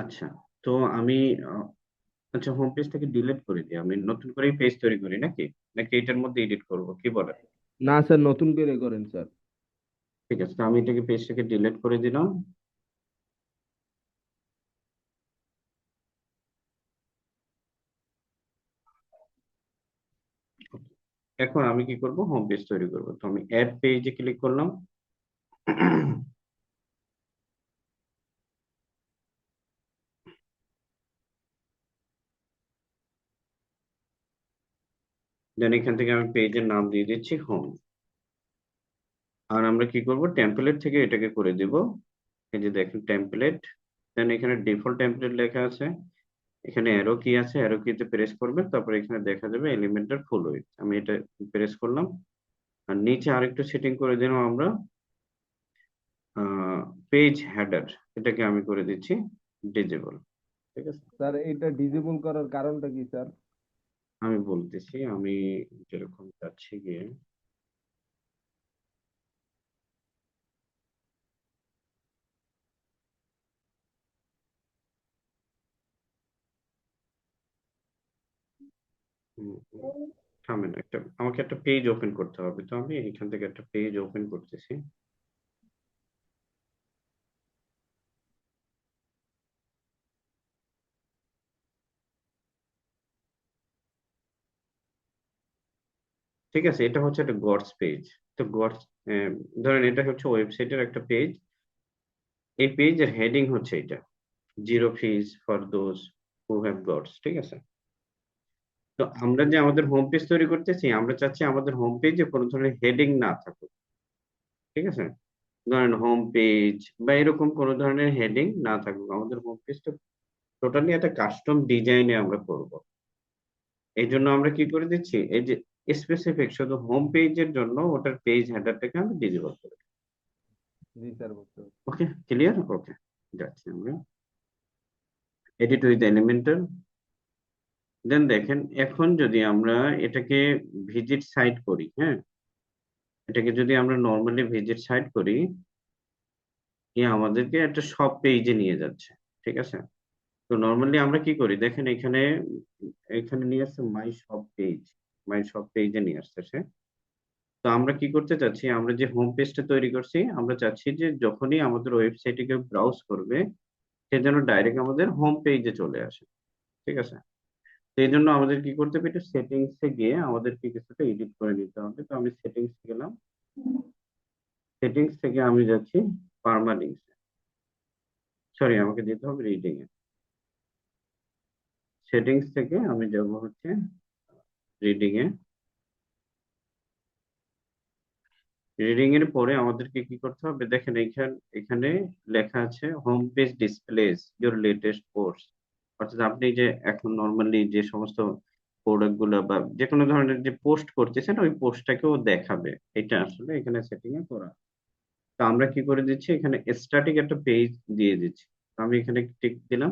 আচ্ছা, তো আমি আহ, আচ্ছা, হোম পেজটাকে ডিলিট করে দিই, আমি নতুন করে পেজ তৈরি করি নাকি, নাকি এটার মধ্যে এডিট করব, কি বলেন? না স্যার, নতুন করে করেন স্যার। ঠিক আছে, তো আমি এটাকে পেজটাকে ডিলিট করে দিলাম। এখন আমি কি করব, হোম পেজ তৈরি করব, তো আমি অ্যাড পেজে ক্লিক করলাম। দেন এখান থেকে আমি পেজের নাম দিয়ে দিচ্ছি হোম। আর আমরা কি করব, টেমপ্লেট থেকে এটাকে করে দিব। এই যে দেখেন টেমপ্লেট। দেন এখানে ডিফল্ট টেমপ্লেট লেখা আছে। এখানে অ্যারো কি আছে, অ্যারো কিতে প্রেস করবেন, তারপরে এখানে দেখা যাবে এলিমেন্টার ফুল উইডথ, আমি এটা প্রেস করলাম। আর নিচে আরেকটু সেটিং করে দিলাম আমরা, পেজ হেডার, এটাকে আমি করে দিচ্ছি ডিজেবল। ঠিক আছে, স্যার, এটা ডিজেবল করার কারণটা কি স্যার? আমি বলতেছি, আমি যেরকম যাচ্ছি গিয়ে, উম, উম, থামেন, আমাকে একটা পেজ ওপেন করতে হবে, তো আমি এখান থেকে একটা পেজ ওপেন করতেছি। ঠিক আছে, এটা হচ্ছে একটা গডস পেজ। তো গডস, ধরেন এটা হচ্ছে ওয়েবসাইটের একটা পেজ। এই পেজের হেডিং হচ্ছে এটা, zero fees for those who have gods. ঠিক আছে, তো আমরা যে আমাদের হোম পেজ তৈরি করতেছি, আমরা চাচ্ছি আমাদের হোম পেজে কোনো ধরনের হেডিং না থাকুক। ঠিক আছে, ধরেন হোম পেজ বা এরকম কোনো ধরনের হেডিং না থাকুক, আমাদের হোম পেজটা টোটালি একটা কাস্টম ডিজাইনে আমরা করব। এই জন্য আমরা কি করে দিচ্ছি, এই যে স্পেসিফিক শুধু হোম পেজের জন্য ওটার পেজ হেডারটাকে আমি ডিজেবল করে। জি স্যার, বুঝতে পারছি। ওকে, ক্লিয়ার, ওকে। যাচ্ছি আমরা এডিট উইথ এলিমেন্টার। দেন দেখেন, এখন যদি আমরা এটাকে ভিজিট সাইট করি, হ্যাঁ, এটাকে যদি আমরা নর্মালি ভিজিট সাইট করি, এ আমাদেরকে একটা সব পেজে নিয়ে যাচ্ছে। ঠিক আছে, তো নর্মালি আমরা কি করি দেখেন, এখানে এখানে নিয়ে আসছে মাই সব পেজ, মাই সব পেজে নিয়ে আসছে সে। তো আমরা কি করতে চাচ্ছি, আমরা যে হোম পেজটা তৈরি করছি, আমরা চাচ্ছি যে যখনই আমাদের ওয়েবসাইটে কেউ ব্রাউজ করবে, সে যেন ডাইরেক্ট আমাদের হোম পেজে চলে আসে। ঠিক আছে, তো এই জন্য আমাদের কি করতে হবে, একটু সেটিংসে গিয়ে আমাদেরকে কিছুটা এডিট করে নিতে হবে। তো আমি সেটিংস গেলাম, সেটিংস থেকে আমি যাচ্ছি পার্মালিংস, সরি আমাকে যেতে হবে রিডিং এ। সেটিংস থেকে আমি যাব হচ্ছে রিডিং এ। রিডিং এর পরে আমাদেরকে কি করতে হবে, দেখেন এখানে এখানে লেখা আছে home page displace your latest post. অর্থাৎ আপনি যে এখন নর্মালি যে সমস্ত প্রোডাক্ট গুলা বা যে কোনো ধরনের যে পোস্ট করতেছেন, ওই পোস্টটাকেও দেখাবে। এটা আসলে এখানে সেটিং এ করা। তো আমরা কি করে দিচ্ছি, এখানে স্ট্যাটিক একটা পেজ দিয়ে দিচ্ছি। তো আমি এখানে টিক দিলাম।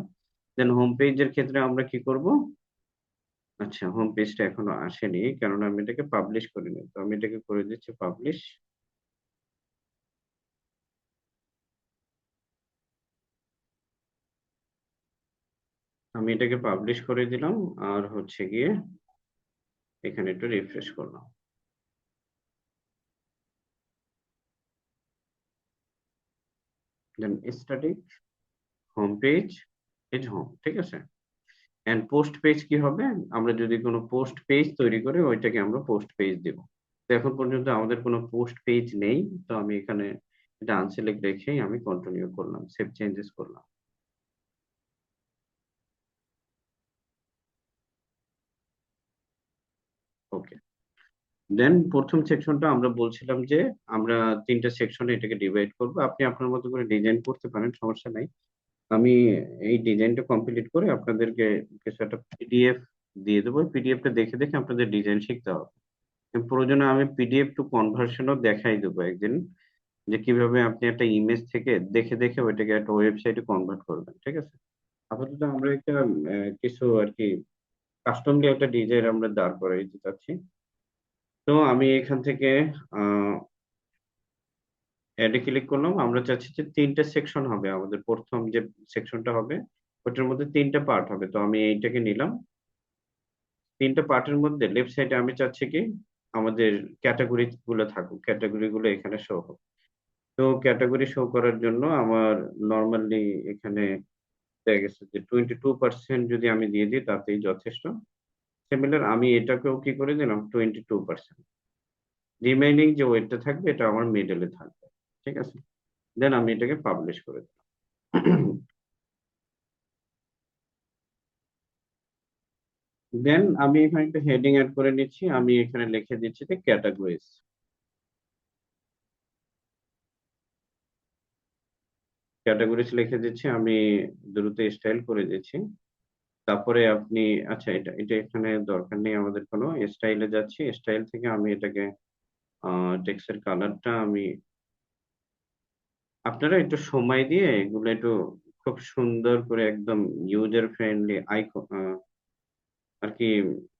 দেন হোম পেজের ক্ষেত্রে আমরা কি করব, আচ্ছা হোম পেজটা এখনো আসেনি, কেননা আমি এটাকে পাবলিশ করিনি, তো আমি এটাকে করে দিচ্ছি পাবলিশ। আমি এটাকে পাবলিশ করে দিলাম। আর হচ্ছে গিয়ে এখানে একটু রিফ্রেশ করলাম। Then static home page, page home, ঠিক আছে। এন্ড পোস্ট পেজ কি হবে, আমরা যদি কোনো পোস্ট পেজ তৈরি করি, ওইটাকে আমরা পোস্ট পেজ দিব। তো এখন পর্যন্ত আমাদের কোনো পোস্ট পেজ নেই, তো আমি এখানে এটা আনসিলেক্ট রেখেই আমি কন্টিনিউ করলাম, সেভ চেঞ্জেস করলাম। ওকে, দেন প্রথম সেকশনটা আমরা বলছিলাম যে আমরা তিনটা সেকশনে এটাকে ডিভাইড করব, আপনি আপনার মতো করে ডিজাইন করতে পারেন, সমস্যা নাই। আমি এই ডিজাইনটা কমপ্লিট করে আপনাদেরকে কিছু একটা পিডিএফ দিয়ে দেবো, পিডিএফটা দেখে দেখে আপনাদের ডিজাইন শিখতে হবে। প্রয়োজনে আমি পিডিএফ টু কনভার্সনও দেখাই দেবো একদিন, যে কিভাবে আপনি একটা ইমেজ থেকে দেখে দেখে ওইটাকে একটা ওয়েবসাইটে কনভার্ট করবেন। ঠিক আছে, আপাতত আমরা একটা কিছু আর কি কাস্টমলি একটা ডিজাইন আমরা দাঁড় করাই দিতে চাচ্ছি। তো আমি এখান থেকে অ্যাডে ক্লিক করলাম। আমরা চাচ্ছি যে তিনটে সেকশন হবে, আমাদের প্রথম যে সেকশনটা হবে ওটার মধ্যে তিনটা পার্ট হবে, তো আমি এইটাকে নিলাম। তিনটা পার্টের মধ্যে লেফট সাইডে আমি চাচ্ছি কি আমাদের ক্যাটাগরি গুলো থাকুক, ক্যাটাগরি গুলো এখানে শো হোক। তো ক্যাটাগরি শো করার জন্য আমার নর্মালি এখানে দেখা গেছে যে 22% যদি আমি দিয়ে দিই তাতেই যথেষ্ট। সিমিলার আমি এটাকেও কি করে দিলাম 22%। রিমেইনিং যে ওয়েটটা থাকবে এটা আমার মিডলে থাকবে। ঠিক আছে, দেন আমি এটাকে পাবলিশ করে দিলাম। দেন আমি এখানে একটা হেডিং অ্যাড করে নিচ্ছি, আমি এখানে লিখে দিচ্ছি যে ক্যাটাগরিজ। ক্যাটাগরিজ লিখে দিচ্ছি আমি, দ্রুত স্টাইল করে দিচ্ছি। তারপরে আপনি, আচ্ছা এটা এটা এখানে দরকার নেই আমাদের, কোনো স্টাইলে যাচ্ছি, স্টাইল থেকে আমি এটাকে টেক্সটের কালারটা আমি, আপনারা একটু সময় দিয়ে এগুলো একটু খুব সুন্দর করে একদম ইউজার ফ্রেন্ডলি আইকন আর কি,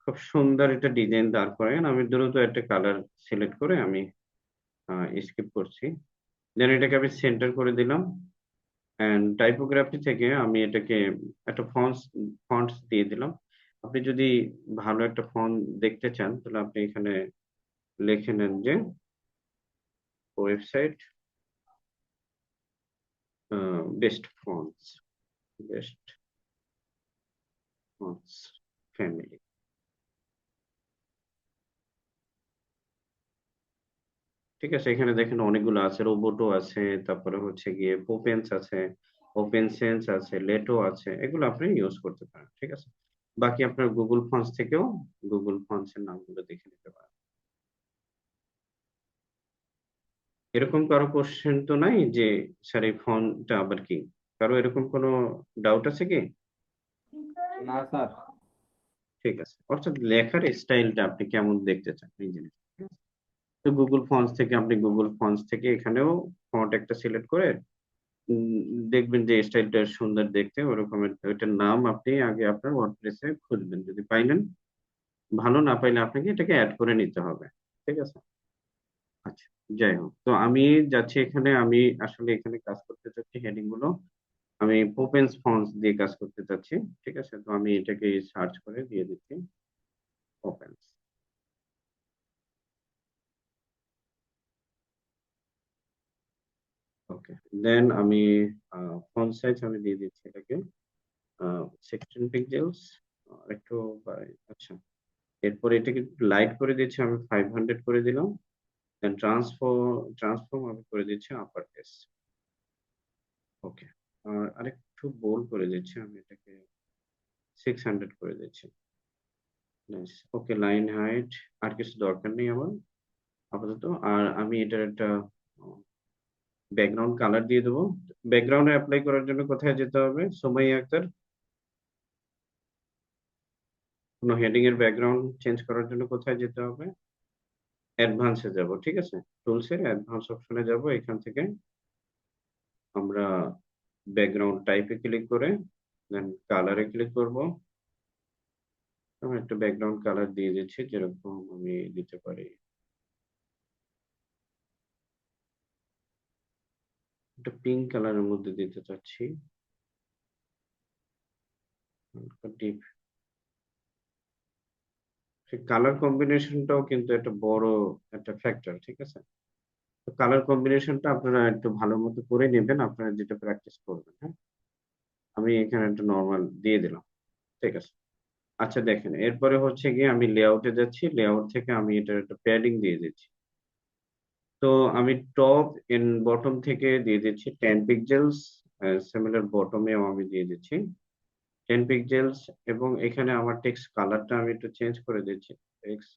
খুব সুন্দর একটা ডিজাইন দাঁড় করেন। আমি দ্রুত একটা কালার সিলেক্ট করে আমি স্কিপ করছি। দেন এটাকে আমি সেন্টার করে দিলাম। অ্যান্ড টাইপোগ্রাফি থেকে আমি এটাকে একটা ফন্টস দিয়ে দিলাম। আপনি যদি ভালো একটা ফন্ট দেখতে চান তাহলে আপনি এখানে লিখে নেন যে website best fonts, best fonts family. ঠিক আছে, এখানে দেখেন অনেকগুলো আছে, রোবোটো আছে, তারপরে হচ্ছে গিয়ে পোপেন্স আছে, ওপেন সেন্স আছে, লেটো আছে, এগুলো আপনি ইউজ করতে পারেন। ঠিক আছে, বাকি আপনার গুগল ফন্টস থেকেও গুগল ফন্টস এর নামগুলো দেখে নিতে পারেন। এরকম কারো কোশ্চেন তো নাই যে স্যার এই ফন্টটা আবার কি? কারো এরকম কোনো ডাউট আছে কি? না স্যার। ঠিক আছে, অর্থাৎ লেখার স্টাইলটা আপনি কেমন দেখতে চান এই জিনিস। তো গুগল ফন্টস থেকে আপনি গুগল ফন্টস থেকে এখানেও ফন্ট একটা সিলেক্ট করে উম, দেখবেন যে স্টাইলটা সুন্দর দেখতে, ওরকম ওইটার নাম আপনি আগে আপনার ওয়ার্ডপ্রেসে খুঁজবেন, যদি পাইলেন ভালো, না পাইলে আপনাকে এটাকে অ্যাড করে নিতে হবে। ঠিক আছে, আচ্ছা, যাই হোক, তো আমি যাচ্ছি এখানে, আমি আসলে এখানে কাজ করতে চাচ্ছি হেডিং গুলো, আমি পোপেন্স ফন্টস দিয়ে কাজ করতে চাচ্ছি। ঠিক আছে, তো আমি এটাকে সার্চ করে দিয়ে দিচ্ছি পোপেন্স। ওকে, দেন আমি ফন্ট সাইজ আমি দিয়ে দিচ্ছি এটাকে 16 পিক্সেলস, একটু আচ্ছা, এরপর এটাকে লাইট করে দিচ্ছি আমি 500 করে দিলাম। দেন ট্রান্সফর্ম আমি করে দিচ্ছি আপার কেস। ওকে, আর আরেকটু বোল্ড করে দিচ্ছি আমি এটাকে 600 করে দিচ্ছি। ওকে, লাইন হাইট আর কিছু দরকার নেই আমার আপাতত। আর আমি এটার একটা ব্যাকগ্রাউন্ড কালার দিয়ে দেবো। ব্যাকগ্রাউন্ডে অ্যাপ্লাই করার জন্য কোথায় যেতে হবে সুমাইয়া আক্তার? কোনো হেডিং এর ব্যাকগ্রাউন্ড চেঞ্জ করার জন্য কোথায় যেতে হবে? অ্যাডভান্সে যাব, ঠিক আছে, টুলস এর অ্যাডভান্স অপশনে যাব, এখান থেকে আমরা ব্যাকগ্রাউন্ড টাইপে ক্লিক করে দেন কালারে ক্লিক করব। আমি একটা ব্যাকগ্রাউন্ড কালার দিয়ে দিচ্ছি, যেরকম আমি দিতে পারি, একটা পিঙ্ক কালারের মধ্যে দিতে চাচ্ছি, ডিপ। সেই কালার কম্বিনেশনটাও কিন্তু একটা বড় একটা ফ্যাক্টর। ঠিক আছে, তো কালার কম্বিনেশনটা আপনারা একটু ভালো মতো করে নেবেন, আপনারা যেটা প্র্যাকটিস করবেন। হ্যাঁ, আমি এখানে একটা নর্মাল দিয়ে দিলাম। ঠিক আছে, আচ্ছা দেখেন, এরপরে হচ্ছে গিয়ে আমি লেআউটে যাচ্ছি, লেআউট থেকে আমি এটার একটা প্যাডিং দিয়ে দিচ্ছি। তো আমি টপ এন্ড বটম থেকে দিয়ে দিচ্ছি 10 পিক্সেলস, সিমিলার বটমেও আমি দিয়ে দিচ্ছি 10 পিক্সেলস। এবং এখানে আমার টেক্সট কালারটা আমি একটু চেঞ্জ করে দিচ্ছি। টেক্সট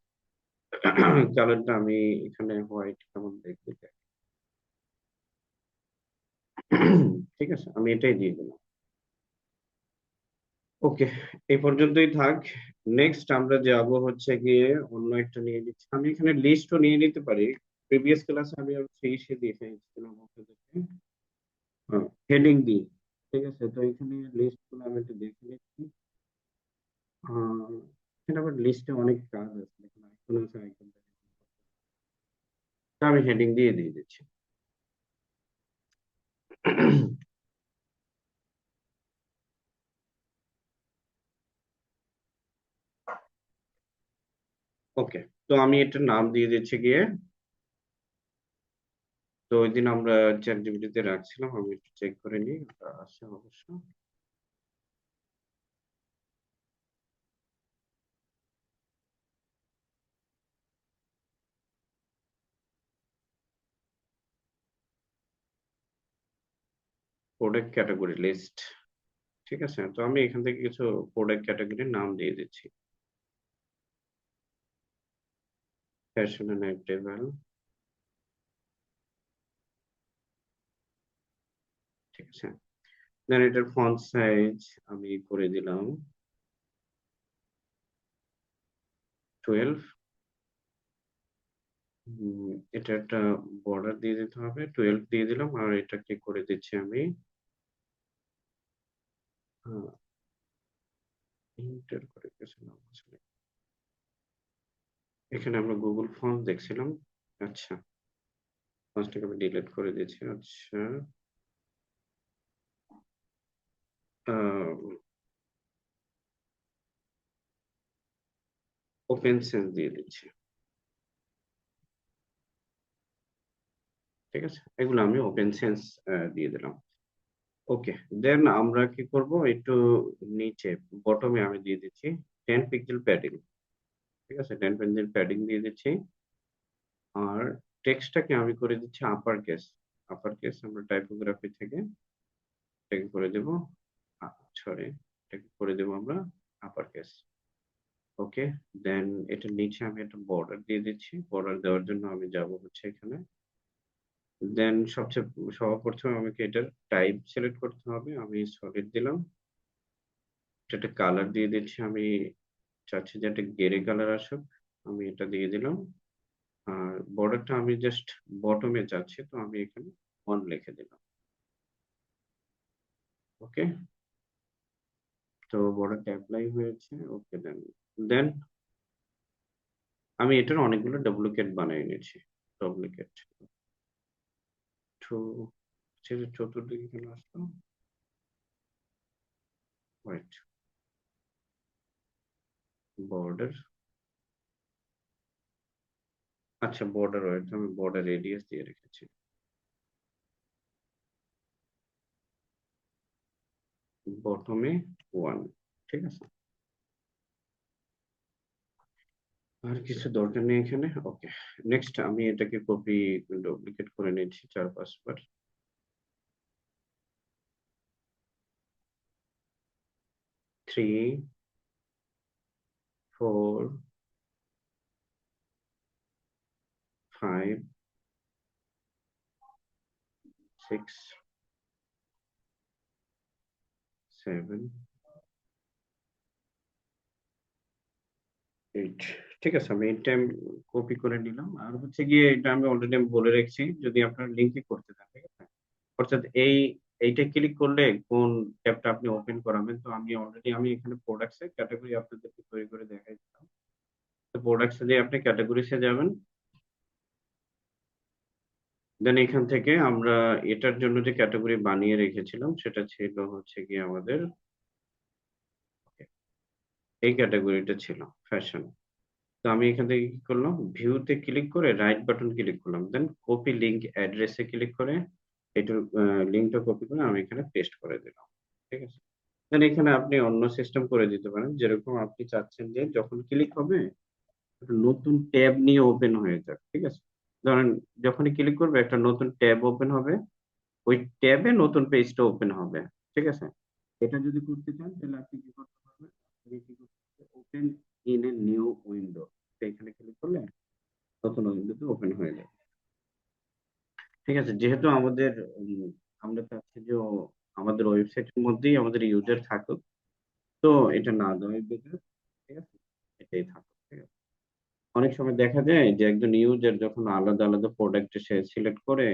কালারটা আমি এখানে হোয়াইট কেমন দেখতে চাই। ঠিক আছে, আমি এটাই দিয়ে দিলাম। ওকে, এই পর্যন্তই থাক। নেক্সট আমরা যাব হচ্ছে গিয়ে অন্য একটা নিয়ে নিচ্ছি, আমি এখানে লিস্টও নিয়ে নিতে পারি। প্রিভিয়াস ক্লাসে আমি সেই সে দেখিয়েছিলাম আপনাদেরকে হেডিং দিয়ে। ঠিক আছে, তো এখানে লিস্ট গুলো আমি একটু দেখে নিচ্ছি। এখানে আবার লিস্টে অনেক কাজ আছে, দেখুন আইকন আছে, আইকন আমি হেডিং দিয়ে দিয়ে দিচ্ছি। ওকে, তো আমি এটার নাম দিয়ে দিচ্ছি গিয়ে, তো ওই দিন আমরা চ্যাট জিপিটিতে রাখছিলাম, আমি একটু চেক করে নিই ওটা আছে অবশ্য। প্রোডাক্ট ক্যাটাগরি লিস্ট, ঠিক আছে, তো আমি এখান থেকে কিছু প্রোডাক্ট ক্যাটাগরির নাম দিয়ে দিচ্ছি। ফ্যাশন এন্ড অ্যাপ্রেজাল, ঠিক আছে। দেন এটার ফন্ট সাইজ আমি করে দিলাম 12। এটা একটা বর্ডার দিয়ে দিতে হবে, 12 দিয়ে দিলাম, আর এটাকে করে দিচ্ছি আমি ইন্টার করে গেছিলাম আসলে। এখানে আমরা গুগল ফন্ট দেখছিলাম। আচ্ছা, ফন্টটাকে আমি ডিলিট করে দিয়েছি। আচ্ছা, ওপেন সেন্স দিয়ে দিচ্ছি, ঠিক আছে, এগুলো আমি ওপেন সেন্স দিয়ে দিলাম। ওকে, দেন আমরা কি করব, একটু নিচে বটমে আমি দিয়ে দিচ্ছি 10 পিক্সেল প্যাডিং, ঠিক আছে, 10 পিক্সেল প্যাডিং দিয়ে দিচ্ছি। আর টেক্সটটাকে আমি করে দিচ্ছি আপার কেস। আপার কেস আমরা টাইপোগ্রাফি থেকে এটাকে করে দেব, সরি, এটাকে করে দেব আমরা আপার কেস। ওকে, দেন এটার নিচে আমি একটা বর্ডার দিয়ে দিচ্ছি। বর্ডার দেওয়ার জন্য আমি যাব হচ্ছে এখানে। দেন সবচেয়ে সর্বপ্রথম আমাকে এটার টাইপ সিলেক্ট করতে হবে, আমি সলিড দিলাম। এটা একটা কালার দিয়ে দিচ্ছি, আমি চাচ্ছি যে একটা গেরে কালার আসুক, আমি এটা দিয়ে দিলাম। আর বর্ডারটা আমি জাস্ট বটমে চাচ্ছি, তো আমি এখানে অন লিখে দিলাম। ওকে, তো বর্ডারটা অ্যাপ্লাই হয়েছে। ওকে, দেন দেন আমি এটার অনেকগুলো ডুপ্লিকেট বানিয়ে নিয়েছি। ডুপ্লিকেট, তো ছেড়ে চতুর্দিকে কেন আসলো, ওয়েট, বর্ডার, আচ্ছা বর্ডার, ওয়েট, আমি বর্ডার রেডিয়াস দিয়ে রেখেছি বটমে 1, ঠিক আছে, আর কিছু দরকার নেই এখানে। ওকে, নেক্সট আমি এটাকে কপি ডুপ্লিকেট করে নিচ্ছি 4-5 বার। 3, 4, 5, 6, 7, 8, ঠিক আছে, আমি এটা কপি করে নিলাম। আর হচ্ছে গিয়ে এটা আমি অলরেডি বলে রেখেছি, যদি আপনার লিঙ্কে করতে চান, ঠিক আছে, অর্থাৎ এইটা ক্লিক করলে কোন ট্যাবটা আপনি ওপেন করাবেন, তো আমি অলরেডি আমি এখানে প্রোডাক্টস এর ক্যাটাগরি আপনাদেরকে তৈরি করে দেখাই দিলাম। তো প্রোডাক্টস এ আপনি ক্যাটাগরিসে যাবেন। দেন এখান থেকে আমরা এটার জন্য যে ক্যাটাগরি বানিয়ে রেখেছিলাম সেটা ছিল হচ্ছে কি আমাদের এই ক্যাটাগরিটা ছিল ফ্যাশন। তো আমি এখান থেকে কি করলাম, ভিউতে ক্লিক করে রাইট বাটন ক্লিক করলাম, দেন কপি লিংক অ্যাড্রেসে ক্লিক করে এটার লিঙ্কটা কপি করে আমি এখানে পেস্ট করে দিলাম, ঠিক আছে। দেন এখানে আপনি অন্য সিস্টেম করে দিতে পারেন, যেরকম আপনি চাচ্ছেন যে যখন ক্লিক হবে একটা নতুন ট্যাব নিয়ে ওপেন হয়ে যাক, ঠিক আছে। ধরেন যখনই ক্লিক করবে একটা নতুন ট্যাব ওপেন হবে, ওই ট্যাবে নতুন পেজটা ওপেন হবে, ঠিক আছে। এটা যদি করতে চান তাহলে আপনি কি করতে পারবেন, আপনি কি করতে open in a new window, এখানে ক্লিক করলে নতুন উইন্ডোতে ওপেন হয়ে যাবে, ঠিক আছে। যেহেতু আমাদের আমরা চাচ্ছি যে আমাদের ওয়েবসাইটের মধ্যেই আমাদের ইউজার থাকুক, তো এটা না দেওয়াই বেটার, ঠিক আছে, এটাই থাকুক, ঠিক আছে। অনেক সময় দেখা যায় যে একজন ইউজার যখন আলাদা আলাদা প্রোডাক্ট সে সিলেক্ট করে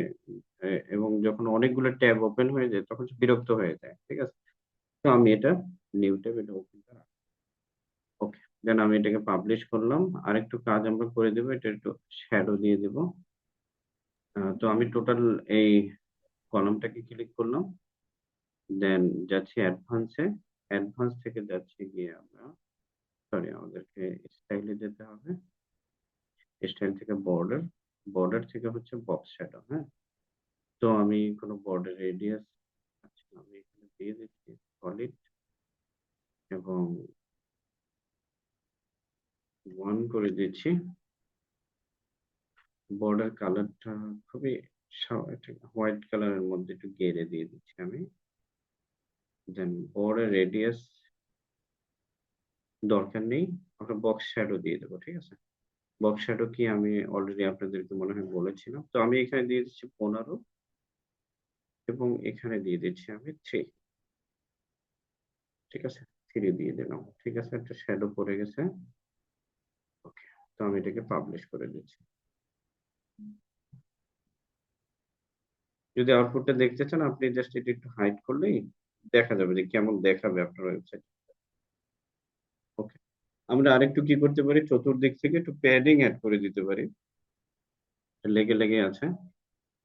এবং যখন অনেকগুলো ট্যাব ওপেন হয়ে যায় তখন সে বিরক্ত হয়ে যায়, ঠিক আছে। তো আমি এটা নিউ ট্যাব এটা ওপেন করা, ওকে, দেন আমি এটাকে পাবলিশ করলাম। আরেকটু কাজ আমরা করে দেবো, এটা একটু শ্যাডো দিয়ে দেবো। তো আমি টোটাল এই কলামটাকে ক্লিক করলাম, দেন যাচ্ছি অ্যাডভান্সে, অ্যাডভান্স থেকে যাচ্ছি গিয়ে আমরা, সরি আমাদেরকে স্টাইলে যেতে হবে। স্টাইল থেকে বর্ডার, বর্ডার থেকে হচ্ছে বক্স শ্যাডো। হ্যাঁ, তো আমি কোনো বর্ডার রেডিয়াস, আচ্ছা আমি এখানে দিয়ে দিচ্ছি সলিড এবং 1 করে দিচ্ছি। বর্ডার কালারটা খুবই হোয়াইট কালারের মধ্যে একটু গেড়ে দিয়ে দিচ্ছি আমি। দেন বর্ডার রেডিয়াস দরকার নেই, আমরা বক্স শ্যাডো দিয়ে দেবো, ঠিক আছে। বক্স শ্যাডো কি আমি অলরেডি আপনাদেরকে মনে হয় বলেছিলাম। তো আমি এখানে দিয়ে দিচ্ছি 15 এবং এখানে দিয়ে দিচ্ছি আমি 3, ঠিক আছে। 3 দিয়ে দিলাম, ঠিক আছে, একটা শ্যাডো পড়ে গেছে। ওকে, তো আমি এটাকে পাবলিশ করে দিচ্ছি। যদি আউটপুটটা দেখতে চান আপনি জাস্ট এটা একটু হাইড করলেই দেখা যাবে যে কেমন দেখাবে আপনার ওয়েবসাইট। ওকে, আমরা আরেকটু কি করতে পারি, চতুর্দিক থেকে একটু প্যাডিং অ্যাড করে দিতে পারি, লেগে লেগে আছে।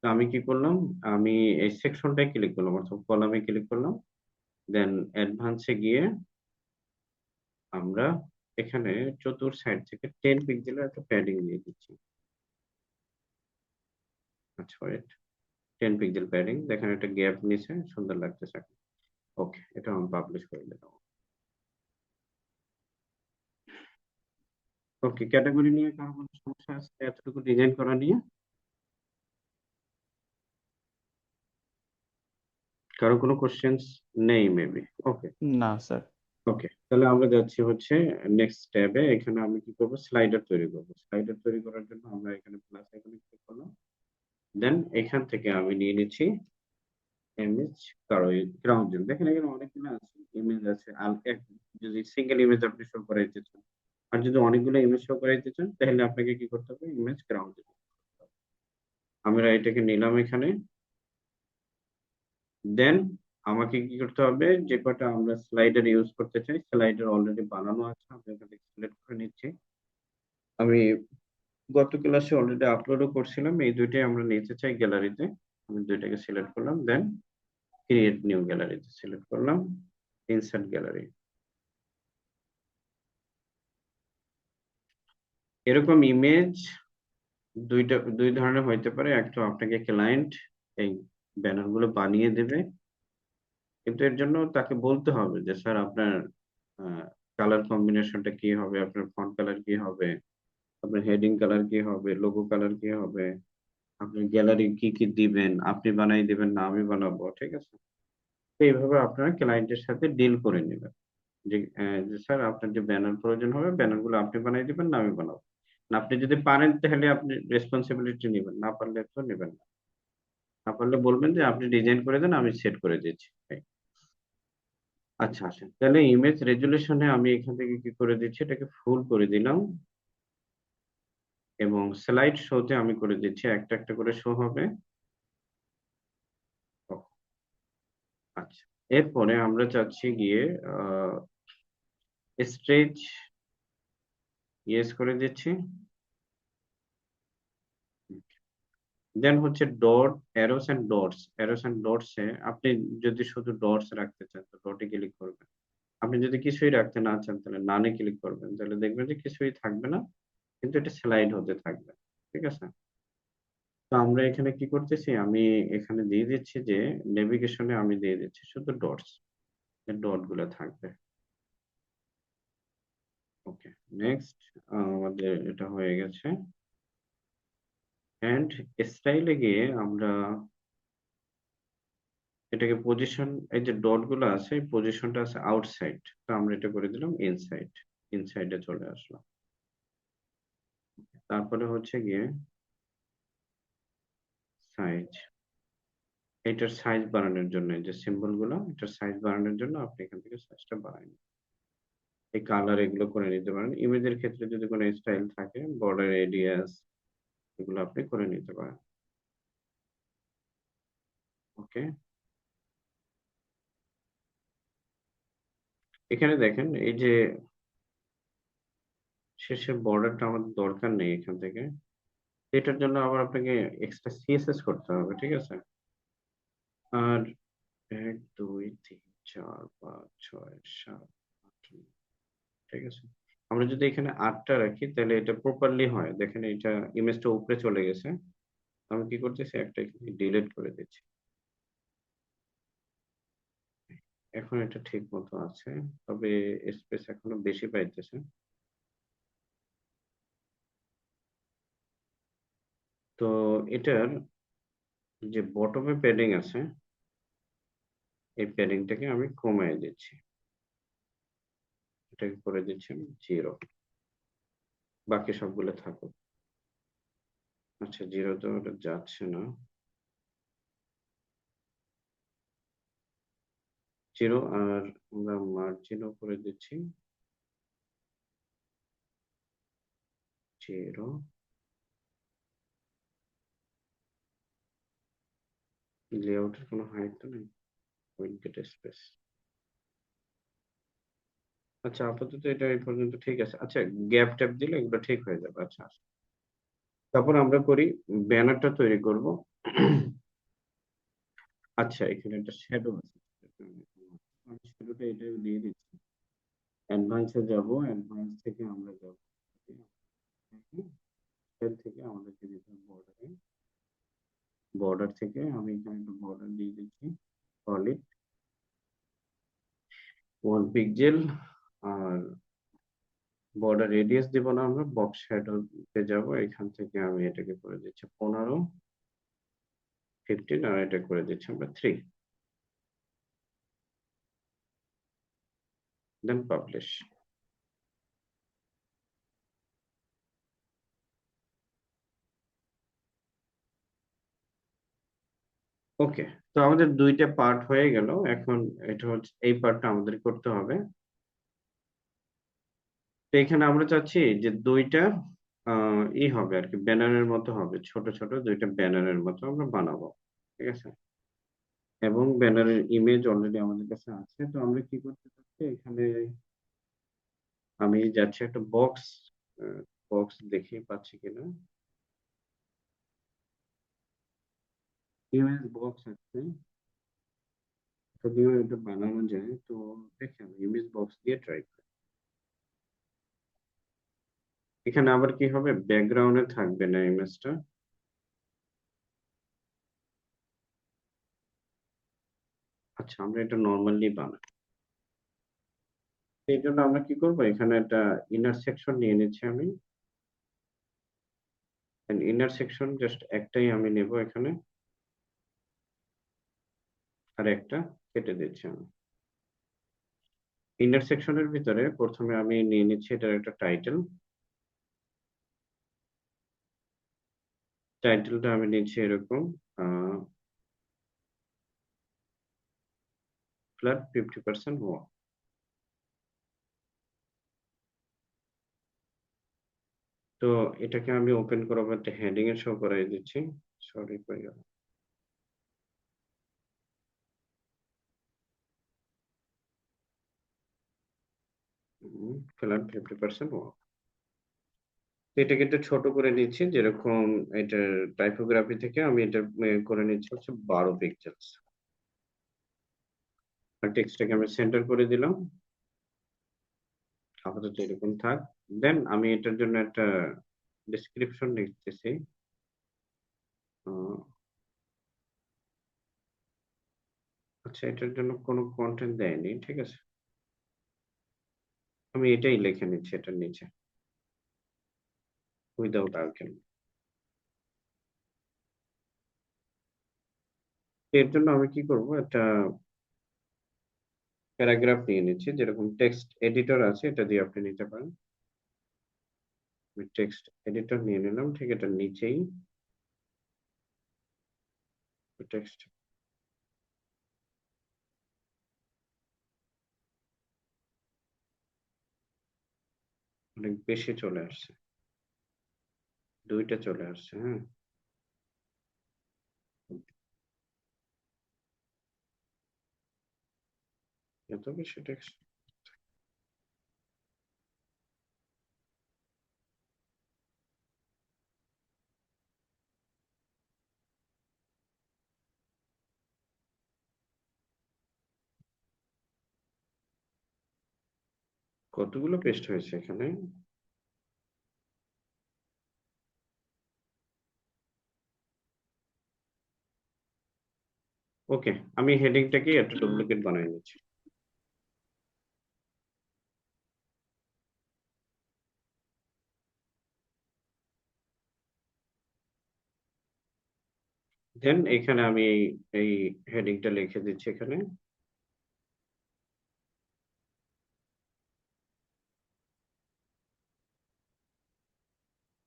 তো আমি কি করলাম, আমি এই সেকশনটায় ক্লিক করলাম অর্থাৎ কলামে ক্লিক করলাম, দেন অ্যাডভান্সে গিয়ে আমরা এখানে চতুর সাইড থেকে 10 পিক্সেলের একটা প্যাডিং দিয়ে দিচ্ছি। আচ্ছা ওয়েট, 10 পিক্সেল প্যাডিং, দেখেন একটা গ্যাপ নিচে সুন্দর লাগতেছে। ওকে, এটা আমি পাবলিশ করে দিলাম। ওকে, ক্যাটাগরি নিয়ে কারো কোনো সমস্যা আছে এতটুকু ডিজাইন করা নিয়ে? কারো কোনো কোশ্চেন্স নেই মেবি? ওকে, না স্যার। ওকে, তাহলে আমরা যাচ্ছি হচ্ছে নেক্সট ট্যাবে। এখানে আমি কি করব, স্লাইডার তৈরি করব। স্লাইডার তৈরি করার জন্য আমরা এখানে প্লাস আইকনে ক্লিক করলাম, দেন এখান থেকে আমি নিয়ে নিচ্ছি ইমেজ গ্রাউন্ড। দেখেন এখানে অনেকগুলো আছে, ইমেজ আছে। যদি সিঙ্গেল ইমেজ আপনি শো করাইতে চান, আর যদি অনেকগুলো ইমেজ শো করাইতে চান তাহলে আপনাকে কি করতে হবে, ইমেজ গ্রাউন্ড। আমরা এটাকে নিলাম এখানে, দেন আমাকে কি করতে হবে, যে কটা আমরা স্লাইডার ইউজ করতে চাই স্লাইডার অলরেডি বানানো আছে, আমি এখান থেকে সিলেক্ট করে নিচ্ছি। আমি গত ক্লাসে অলরেডি আপলোডও করছিলাম, এই দুইটাই আমরা নিতে চাই গ্যালারিতে। আমি দুইটাকে সিলেক্ট করলাম, দেন ক্রিয়েট নিউ গ্যালারিতে সিলেক্ট করলাম, ইনসার্ট গ্যালারি। এরকম ইমেজ দুই ধরনের হইতে পারে, একটা আপনাকে ক্লায়েন্ট এই ব্যানার গুলো বানিয়ে দেবে, কিন্তু এর জন্য তাকে বলতে হবে যে স্যার আপনার কালার কম্বিনেশনটা কি হবে, আপনার ফন্ট কালার কি হবে, আপনার হেডিং কালার কি হবে, লোগো কালার কি হবে, আপনি গ্যালারি কি কি দিবেন, আপনি বানাই দিবেন না আমি বানাবো, ঠিক আছে। তো এইভাবে আপনারা ক্লায়েন্টের সাথে ডিল করে নেবেন যে স্যার আপনার যে ব্যানার প্রয়োজন হবে ব্যানার গুলো আপনি বানাই দিবেন না আমি বানাবো। না, আপনি যদি পারেন তাহলে আপনি রেসপন্সিবিলিটি নেবেন, না পারলে তো নেবেন না। না পারলে বলবেন যে আপনি ডিজাইন করে দেন আমি সেট করে দিচ্ছি। আচ্ছা আসেন তাহলে ইমেজ রেজুলেশনে আমি এখান থেকে কি করে দিচ্ছি, এটাকে ফুল করে দিলাম এবং স্লাইড শোতে আমি করে দিচ্ছি একটা একটা করে শো হবে। ও, আচ্ছা, এরপরে আমরা চাচ্ছি গিয়ে স্ট্রেচ ইয়েস করে দিচ্ছি, দেন হচ্ছে ডট অ্যারোস এন্ড ডটস এ আপনি যদি শুধু ডটস রাখতে চান তো ডটে ক্লিক করবেন। আপনি যদি কিছুই রাখতে না চান তাহলে নানে ক্লিক করবেন, তাহলে দেখবেন যে কিছুই থাকবে না, কিন্তু এটা স্লাইড হতে থাকবে, ঠিক আছে। তো আমরা এখানে কি করতেছি, আমি এখানে দিয়ে দিচ্ছি যে নেভিগেশনে আমি দিয়ে দিচ্ছি শুধু ডটস, ডট গুলো থাকবে। ওকে, নেক্সট, আমাদের এটা হয়ে গেছে। এন্ড স্টাইলে গিয়ে আমরা এটাকে পজিশন, এই যে ডট গুলো আছে এই পজিশনটা আছে আউটসাইড, তো আমরা এটা করে দিলাম ইনসাইড, ইনসাইডে চলে আসলাম। তারপরে হচ্ছে গিয়ে সাইজ, এটার সাইজ বাড়ানোর জন্য এই যে সিম্বল গুলো, এটার সাইজ বাড়ানোর জন্য আপনি এখান থেকে সাইজটা বাড়াই নিন। এই কালার এগুলো করে নিতে পারেন। ইমেজের ক্ষেত্রে যদি কোনো স্টাইল থাকে, বর্ডার রেডিয়াস, এগুলো আপনি করে নিতে পারেন। ওকে, এখানে দেখেন এই যে শেষের বর্ডারটা আমাদের দরকার নেই এখান থেকে, এটার জন্য আবার আপনাকে এক্সট্রা সিএসএস করতে হবে, ঠিক আছে। আর 1 2 3 4 5 6 7 8 9, ঠিক আছে। আমরা যদি যদি এখানে 8টা রাখি তাহলে এটা প্রপারলি হয়, দেখেন এটা ইমেজটা উপরে চলে গেছে। আমি কি করতেছি, একটা এখানে ডিলিট করে দিচ্ছি। এখন এটা ঠিক মতো আছে, তবে স্পেস এখনো বেশি পাইতেছে। তো এটার যে বটমে প্যাডিং আছে, এই প্যাডিংটাকে আমি কমায় দিচ্ছি, এটাকে করে দিচ্ছি আমি 0। বাকি সবগুলো থাকুক। আচ্ছা, 0 তো ওটা যাচ্ছে না। 0, আর আমরা মার্জিনও করে দিচ্ছি 0। লেআউটের কোনো হাইট তো নেই, উইডথ স্পেস। আচ্ছা, আপাতত এটা এই পর্যন্ত ঠিক আছে। আচ্ছা, গ্যাপ ট্যাপ দিলে এগুলো ঠিক হয়ে যাবে। আচ্ছা, তারপর আমরা করি ব্যানারটা তৈরি করব। আচ্ছা, এখানে একটা শ্যাডো আছে, আমি শ্যাডোটা এটা দিয়ে দিচ্ছি। অ্যাডভান্সে যাব, অ্যাডভান্স থেকে আমরা যাব থেকে আমাদেরকে দিতে হবে বর্ডারে। বর্ডার থেকে আমি এখানে একটা বর্ডার দিয়ে দিচ্ছি, সলিড 1 পিক্সেল। আর বর্ডার রেডিয়াস দিব না, আমরা বক্স শ্যাডোতে যাব, এখান থেকে আমি এটাকে করে দিচ্ছি 15, 15, আর এটা করে দিচ্ছি আমরা 3। দেন পাবলিশ। ওকে, তো আমাদের দুইটা পার্ট হয়ে গেল। এখন এটা হচ্ছে এই পার্টটা আমাদের করতে হবে। তো এখানে আমরা চাচ্ছি যে দুইটা হবে আর কি, ব্যানারের মতো হবে, ছোট ছোট দুইটা ব্যানারের মতো আমরা বানাবো। ঠিক আছে, এবং ব্যানারের ইমেজ অলরেডি আমাদের কাছে আছে। তো আমরা কি করতে চাচ্ছি, এখানে আমি যাচ্ছি একটা বক্স, বক্স দেখি পাচ্ছি কিনা। ইমেজ বক্স আছে, যদিও এটা বানানো যায়, তো দেখি আমি ইমেজ বক্স দিয়ে ট্রাই করি। এখানে আবার কি হবে, ব্যাকগ্রাউন্ডে থাকবে না ইমেজটা। আচ্ছা, আমরা এটা নর্মালি বানাই। এই জন্য আমরা কি করবো, এখানে একটা ইনার সেকশন নিয়ে নিচ্ছি আমি। ইনার সেকশন জাস্ট একটাই আমি নেব এখানে, আর একটা কেটে দিচ্ছি আমি। ইনার সেকশনের ভিতরে প্রথমে আমি নিয়ে নিচ্ছি এটার একটা টাইটেল। টাইটেলটা আমি নিচ্ছি এরকম, ফ্ল্যাট 50% ওয়াও। তো এটাকে আমি ওপেন করাবো, একটা হেডিং এর শো করাই দিচ্ছি। Sorry, flat 50% wow. এটাকে একটু ছোট করে নিচ্ছি, যেরকম এটার টাইপোগ্রাফি থেকে আমি এটা করে নিচ্ছি হচ্ছে 12 পিক্সেল। আর টেক্সটটাকে আমি সেন্টার করে দিলাম, আপাতত এরকম থাক। দেন আমি এটার জন্য একটা ডেসক্রিপশন লিখতেছি। আহ, আচ্ছা, এটার জন্য কোনো কন্টেন্ট দেয়নি, ঠিক আছে, আমি এটাই লিখে নিচ্ছি এটার নিচে, উইদাউট আর্গুমেন্ট। এর জন্য আমি কি করব, একটা প্যারাগ্রাফ নিয়ে নিচ্ছি, যেরকম টেক্সট এডিটর আছে এটা দিয়ে আপনি নিতে পারেন। আমি টেক্সট এডিটর নিয়ে নিলাম, ঠিক এটা নিচেই টেক্সট অনেক বেশি চলে আসছে, দুইটা চলে আসছে, হ্যাঁ। এত বেশি টেক্সট, কতগুলো পেস্ট হয়েছে এখানে। ওকে, আমি হেডিংটাকে একটা ডুপ্লিকেট বানিয়ে নিচ্ছি। দেন এখানে আমি এই হেডিংটা লিখে দিচ্ছি এখানে।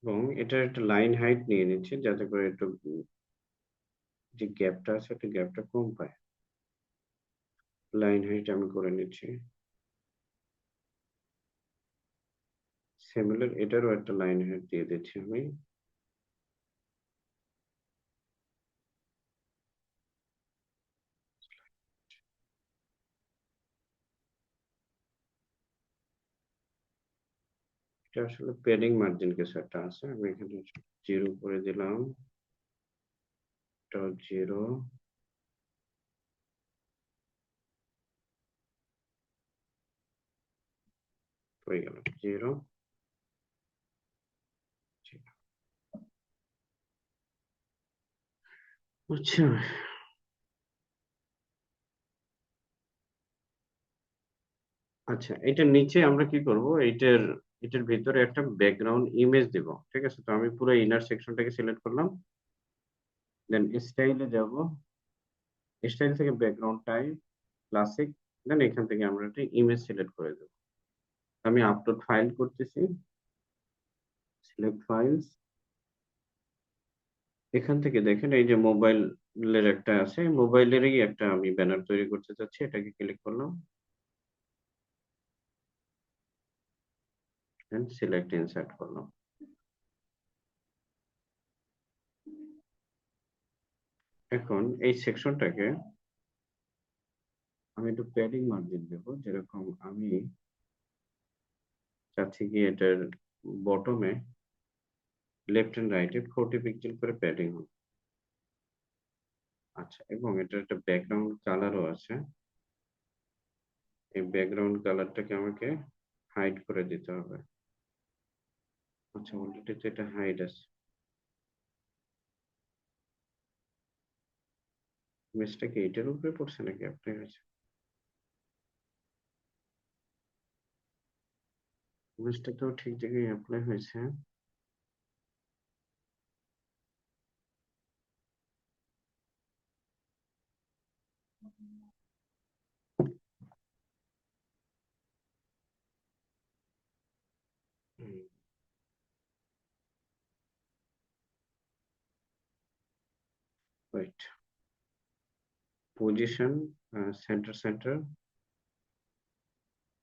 এবং এটা একটা লাইন হাইট নিয়ে নিচ্ছি যাতে করে একটু যে গ্যাপটা আছে একটু গ্যাপটা কম পায়। লাইন হাইট আমি করে নিচ্ছি। সিমিলার এটারও একটা লাইন হাইট দিয়ে দিচ্ছি আমি। এটা আসলে প্যাডিং মার্জিন কিছু একটা আছে, আমি এখানে 0 করে দিলাম। এটা 0 হয়ে গেল, 0। আচ্ছা, আচ্ছা এটার নিচে আমরা কি করব, এটার ভিতরে একটা ব্যাকগ্রাউন্ড ইমেজ দিব। ঠিক আছে, তো আমি পুরো ইনার সেকশনটাকে সিলেক্ট করলাম। দেন স্টাইলে যাব, স্টাইল থেকে ব্যাকগ্রাউন্ড টাইপ ক্লাসিক। দেন এখান থেকে আমরা একটা ইমেজ সিলেক্ট করে দেব। আমি আপলোড ফাইল করতেছি, সিলেক্ট ফাইলস। এখান থেকে দেখেন এই যে মোবাইলের একটা আছে, মোবাইলেরই একটা আমি ব্যানার তৈরি করতে চাচ্ছি, এটাকে ক্লিক করলাম। দেন সিলেক্ট ইনসার্ট করলাম। এখন এই সেকশনটাকে আমি একটু প্যাডিং মার্জিন দেবো, যেরকম আমি চাচ্ছি কি এটার বটমে লেফট এন্ড রাইটে 40 পিক্সেল করে প্যাডিং হবে। আচ্ছা, এবং এটার একটা ব্যাকগ্রাউন্ড কালারও আছে। এই ব্যাকগ্রাউন্ড কালারটাকে আমাকে হাইড করে দিতে হবে। আচ্ছা, অলরেডি তো এটা হাইড আছে। ইমেজটা কি এটার উপরে পড়ছে নাকি অ্যাপ্লাই হয়েছে? ইমেজটা তো ঠিক জায়গায় অ্যাপ্লাই হয়েছে। Wait, position, centre centre.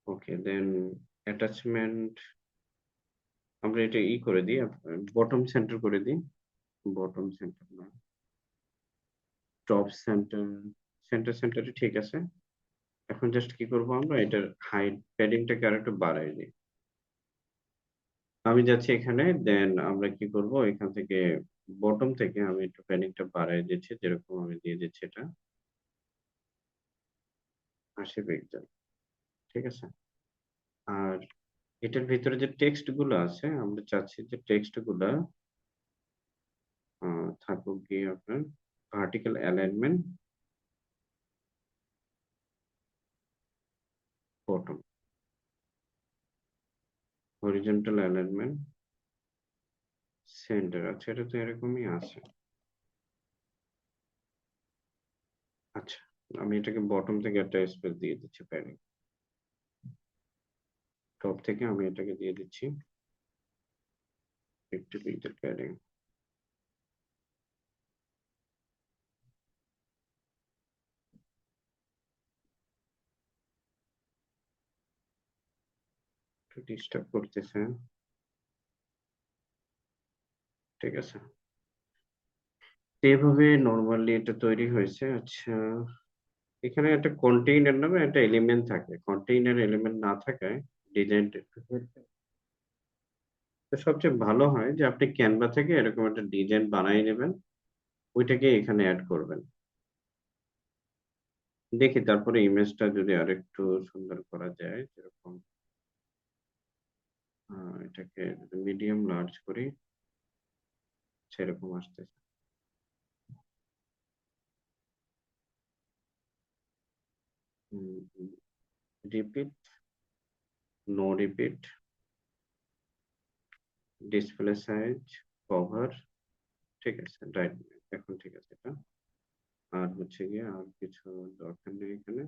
Okay, then attachment আমরা এটা করে দিই, বটম সেন্টার করে দিই। বটম সেন্টার না, টপ সেন্টার। সেন্টার সেন্টারে ঠিক আছে। এখন জাস্ট কি করব, আমরা এটার হাইট প্যাডিংটাকে আর একটু বাড়াই দিই। আমি যাচ্ছি এখানে, দেন আমরা কি করব এখান থেকে বটম থেকে আমি একটু প্যাডিংটা বাড়াই দিচ্ছি, যেরকম আমি দিয়ে দিচ্ছি এটা 80 পিক্সেল। ঠিক আছে। আর এটার ভিতরে যে টেক্সট গুলো আছে আমরা চাচ্ছি যে টেক্সট গুলা থাকুক গিয়ে আপনার vertical alignment bottom, horizontal alignment centre. আচ্ছা, এটা তো এরকমই আছে। আচ্ছা, আমি এটাকে বটম থেকে একটা স্পেস দিয়ে দিচ্ছি প্যাডিং। টপ থেকে আমি এটাকে দিয়ে দিচ্ছি 50 পিক্সেল প্যাডিং। একটু ডিস্টার্ব করতেছে। ঠিক আছে, এভাবে নর্মালি এটা তৈরি হয়েছে। আচ্ছা, এখানে একটা কন্টেইনার নামে একটা এলিমেন্ট থাকে, কন্টেইনার এলিমেন্ট না থাকায় ডিজাইন তো সবচেয়ে ভালো হয় যে আপনি ক্যানভা থেকে এরকম একটা ডিজাইন বানিয়ে নেবেন, ওইটাকে এখানে অ্যাড করবেন। দেখি তারপরে ইমেজটা যদি আরেকটু সুন্দর করা যায়, যেরকম এটাকে মিডিয়াম লার্জ করি, সেরকম আসতেছে। Repeat, no repeat, display size, cover, ঠিক আছে, রাইট। এখন ঠিক আছে এটা। আর হচ্ছে গিয়ে আর কিছু দরকার নেই এখানে।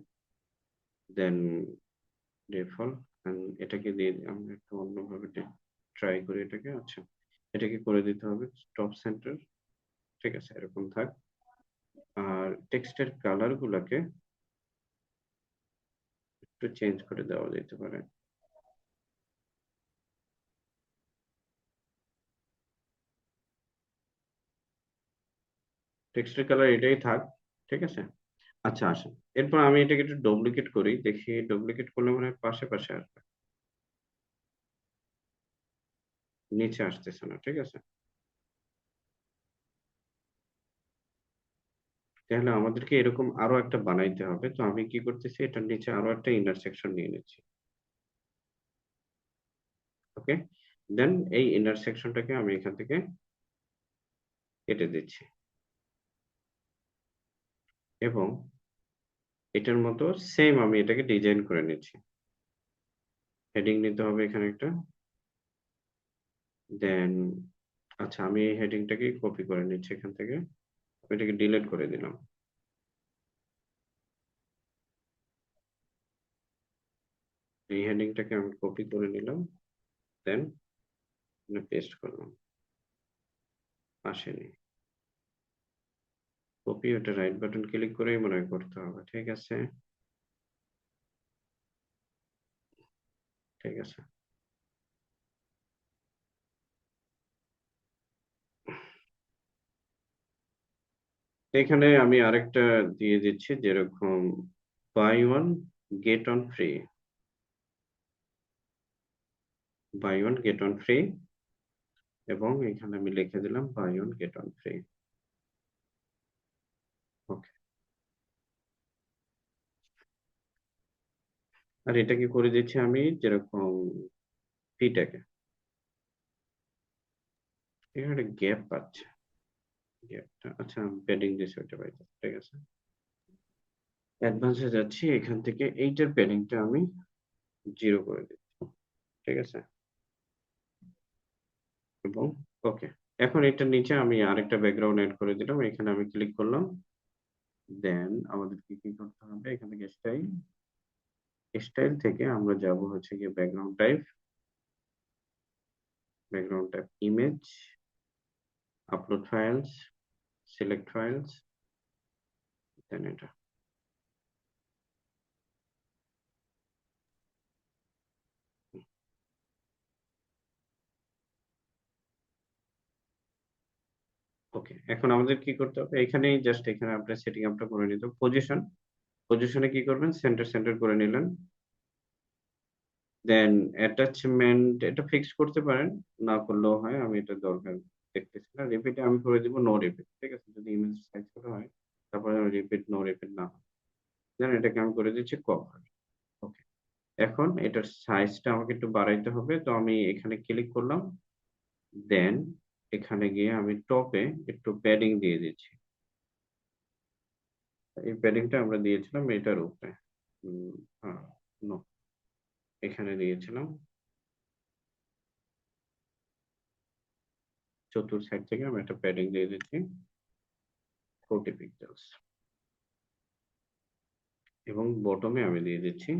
দেন ডিফল্ট, এটাকে দিয়ে আমরা একটু অন্যভাবে ট্রাই করি এটাকে। আচ্ছা, এটাকে করে দিতে হবে টপ সেন্টার, ঠিক আছে, এরকম থাক। আর টেক্সটের কালার গুলাকে একটু চেঞ্জ করে দেওয়া যেতে পারে। টেক্সটের কালার এটাই থাক, ঠিক আছে। আচ্ছা, আসেন এরপর আমি এটাকে একটু ডুপ্লিকেট করি, দেখি ডুপ্লিকেট করলে মনে হয় পাশে পাশে আসবে, নিচে আসতেছে না, ঠিক আছে। তাহলে আমাদেরকে এরকম আরো একটা বানাইতে হবে। তো আমি কি করতেছি, এটার নিচে আরো একটা ইন্টারসেকশন নিয়ে নিচ্ছি। ওকে, দেন এই ইন্টারসেকশনটাকে আমি এখান থেকে কেটে দিচ্ছি, এবং এটার মতো সেম আমি এটাকে ডিজাইন করে নিচ্ছি। হেডিং নিতে হবে এখানে একটা, দেন আচ্ছা আমি এই হেডিংটাকে কপি করে নিচ্ছি এখান থেকে, এটাকে ডিলিট করে দিলাম। এই হেডিংটাকে আমি কপি করে নিলাম, দেন পেস্ট করলাম, আসেনি। কপি, ওটা রাইট বাটন ক্লিক করেই মনে হয় করতে হবে, ঠিক আছে, ঠিক আছে। এখানে আমি আরেকটা দিয়ে দিচ্ছি, যেরকম buy one get one free, buy one get one free, এবং এখানে আমি লিখে দিলাম buy one get one free. Okay, আর এটাকে করে দিচ্ছি আমি যেরকম ফিটাকে, এখানে গ্যাপ পাচ্ছে, গ্যাপটা আচ্ছা প্যাডিং দিয়েছে ওইটা পাইতে, ঠিক আছে। অ্যাডভান্সে যাচ্ছি, এখান থেকে এইটার প্যাডিংটা আমি 0 করে দিচ্ছি, ঠিক আছে, এবং ওকে। এখন এটার নিচে আমি আরেকটা ব্যাকগ্রাউন্ড এড করে দিলাম, এখানে আমি ক্লিক করলাম। দেন আমাদেরকে কি করতে হবে, এখান থেকে স্টাইল, স্টাইল থেকে আমরা যাব হচ্ছে গিয়ে background type, background type image, upload files, select files, then এটা। ওকে, এখন আমাদের কি করতে হবে, এখানেই জাস্ট এখানে আপনার সেটিং আপটা করে নিতে হবে। পজিশন, পজিশনে কি করবেন, সেন্টার সেন্টার করে নিলেন। দেন অ্যাটাচমেন্ট এটা ফিক্স করতে পারেন, না করলেও হয়, আমি এটা দরকার দেখতেছি না। রিপিটে আমি করে দিব নো রিপিট, ঠিক আছে, যদি ইমেজ সাইজ করা হয় তারপরে রিপিট নো রিপিট না হয়। দেন এটাকে আমি করে দিচ্ছি কভার। ওকে, এখন এটার সাইজটা আমাকে একটু বাড়াইতে হবে, তো আমি এখানে ক্লিক করলাম। দেন এখানে গিয়ে আমি টপে একটু প্যাডিং দিয়ে দিচ্ছি। এই প্যাডিংটা আমরা দিয়েছিলাম এটার উপরে, উম, হ্যাঁ, no, এখানে দিয়েছিলাম চতুর সাইড থেকে আমি একটা প্যাডিং দিয়ে দিচ্ছি 40 পিক্সেলস, এবং বটমে আমি দিয়ে দিচ্ছি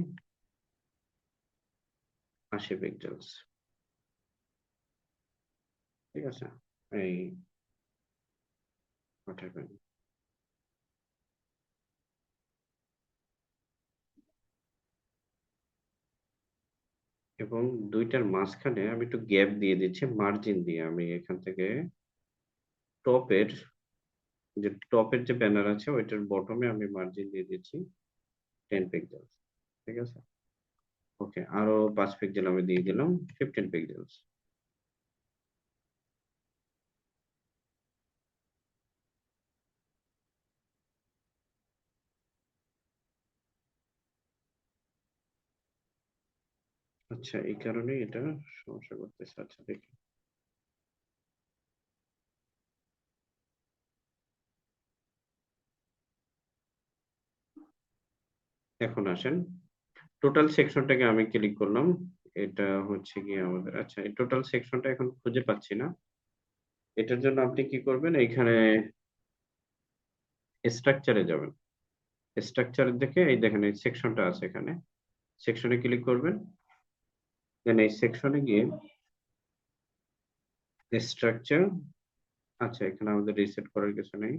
80 পিক্সেলস, ঠিক আছে, এই পাঠাবেন। এবং দুইটার মাঝখানে আমি একটু গ্যাপ দিয়ে দিচ্ছি মার্জিন দিয়ে, আমি এখান থেকে টপের টপের যে ব্যানার আছে ওইটার বটমে আমি মার্জিন দিয়ে দিচ্ছি 10 পিক্সেলস, ঠিক আছে। ওকে, আরো 5 পিক্সেল আমি দিয়ে দিলাম 15 পিক্সেলস। আচ্ছা, এই কারণে এটা সমস্যা করতেছে, আচ্ছা দেখি। এখন আসেন, টোটাল সেকশনটাকে আমি ক্লিক করলাম। এটা হচ্ছে গিয়ে আমাদের, আচ্ছা, এই টোটাল সেকশনটা এখন খুঁজে পাচ্ছি না। এটার জন্য আপনি কি করবেন, এইখানে স্ট্রাকচারে যাবেন। স্ট্রাকচার দেখে এই দেখেন এই সেকশনটা আছে এখানে, সেকশনে ক্লিক করবেন। দেন এই সেকশনে গিয়ে স্ট্রাকচার, আচ্ছা এখানে আমাদের রিসেট করার কিছু নেই।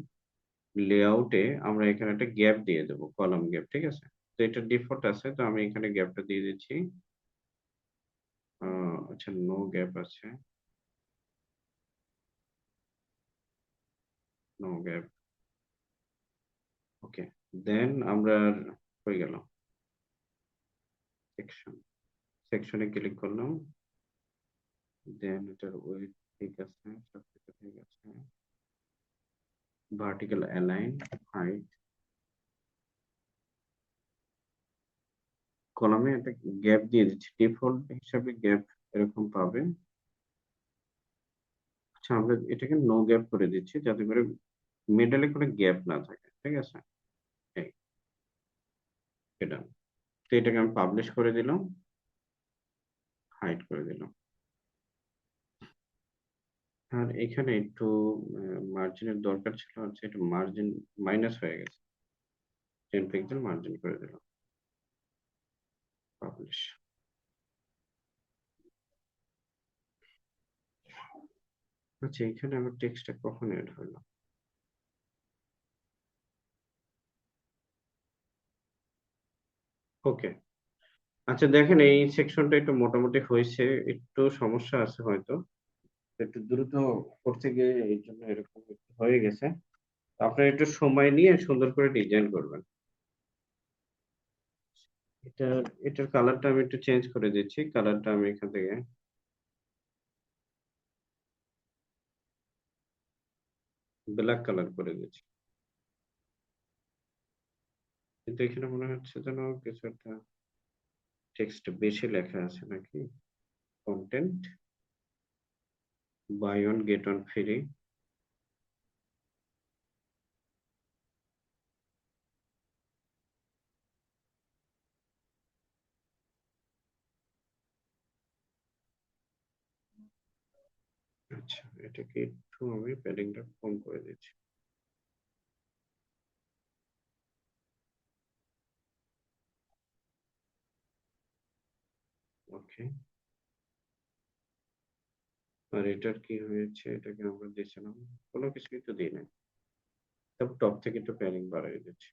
লেআউটে আমরা এখানে একটা গ্যাপ দিয়ে দেবো, কলাম গ্যাপ, ঠিক আছে। তো এটা ডিফল্ট আছে, তো আমি এখানে গ্যাপটা দিয়ে দিচ্ছি। আচ্ছা, নো গ্যাপ আছে, নো গ্যাপ, ওকে। দেন আমরা, হয়ে গেল সেকশন, সেকশনে ক্লিক করলাম। দেন এটার ওয়েট ঠিক আছে, সবকিছু ঠিক আছে। ভার্টিক্যাল অ্যালাইন, হাইট, কলামে একটা গ্যাপ দিয়ে দিচ্ছি, ডিফল্ট হিসাবে গ্যাপ এরকম পাবে। আচ্ছা, আমরা এটাকে নো গ্যাপ করে দিচ্ছি যাতে করে মিডলে কোনো গ্যাপ না থাকে, ঠিক আছে। এই এটা, তো এটাকে আমি পাবলিশ করে দিলাম, হাইড করে দিলাম। আর এখানে একটু মার্জিনের দরকার ছিল, হচ্ছে এটা মার্জিন মাইনাস হয়ে গেছে, 10 পিক্সেল মার্জিন করে দিলাম, পাবলিশ। আচ্ছা, এখানে আমার টেক্সটটা কখন এড হলো? ওকে। আচ্ছা দেখেন, এই সেকশনটা একটু মোটামুটি হয়েছে, একটু সমস্যা আছে হয়তো, একটু দ্রুত করতে গিয়ে এই জন্য এরকম একটু হয়ে গেছে। আপনার একটু সময় নিয়ে সুন্দর করে ডিজাইন করবেন। এটা, এটার কালারটা আমি একটু চেঞ্জ করে দিচ্ছি, কালারটা আমি এখান থেকে ব্ল্যাক কালার করে দিচ্ছি। কিন্তু এখানে মনে হচ্ছে যেন কিছু একটা টেক্সট বেশি লেখা আছে নাকি। Content, buy one get one free. আচ্ছা, এটাকে একটু আমি প্যাডিংটা কম করে দিচ্ছি। ওকে। আর এটার কি হয়েছে, এটাকে আমরা দিয়েছিলাম, কোনো কিছুই তো দিই নাই। তবে টপ থেকে একটু প্যাডিং বাড়িয়ে দিচ্ছি।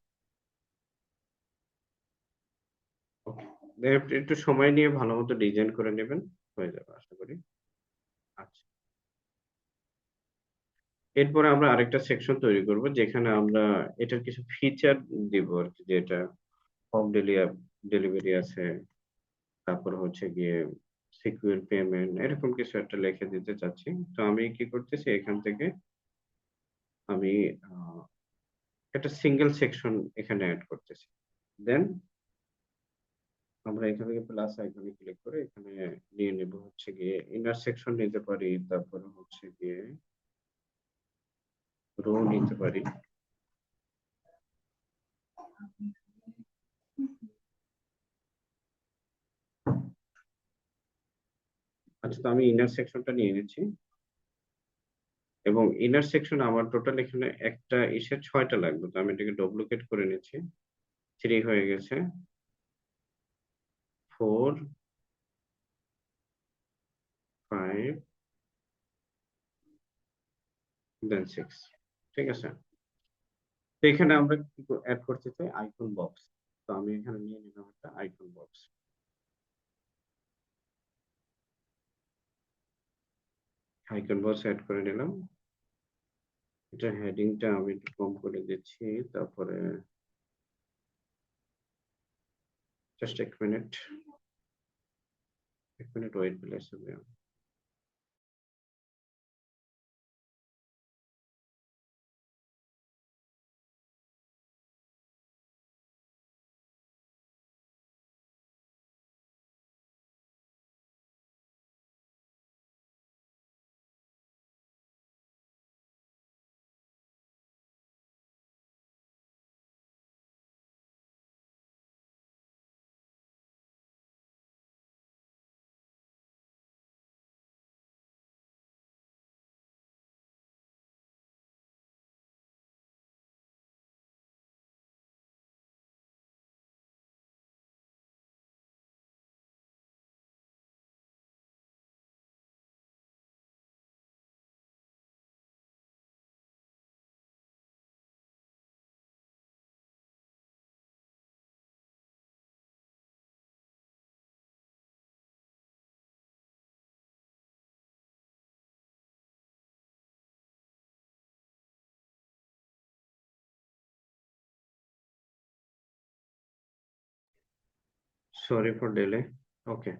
ওকে, একটু সময় নিয়ে ভালো মতো ডিজাইন করে নেবেন, হয়ে যাবে আশা করি। আচ্ছা, এরপরে আমরা আরেকটা সেকশন তৈরি করব যেখানে আমরা এটার কিছু ফিচার দিব আর কি, যেটা হোম ডেলিভারি আছে, তারপর হচ্ছে গিয়ে সিকিউর পেমেন্ট, এরকম কিছু একটা লিখে দিতে চাচ্ছি। তো আমি কি করতেছি, এখান থেকে আমি আহ, একটা সিঙ্গেল সেকশন এখানে অ্যাড করতেছি। দেন আমরা এখান থেকে প্লাস আইকনে ক্লিক করে এখানে নিয়ে নেব হচ্ছে গিয়ে ইনার সেকশন নিতে পারি, তারপরে হচ্ছে গিয়ে রো নিতে পারি। আচ্ছা, তো আমি ইনার সেকশনটা নিয়ে নিচ্ছি, এবং ইনার সেকশন আমার টোটাল এখানে একটা ইসে 6টা লাগবে, তো আমি এটাকে ডুপ্লিকেট করে নিচ্ছি। 3 হয়ে গেছে, 4, 5, দেন 6, ঠিক আছে। তো এখানে আমরা কি অ্যাড করতে চাই, আইকন বক্স। তো আমি এখানে নিয়ে নিলাম একটা icon box, icon box add করে নিলাম। এটা হেডিংটা আমি একটু কম করে দিচ্ছি, তারপরে just 1 minute, 1 minute wait please. Sorry for delay. Okay,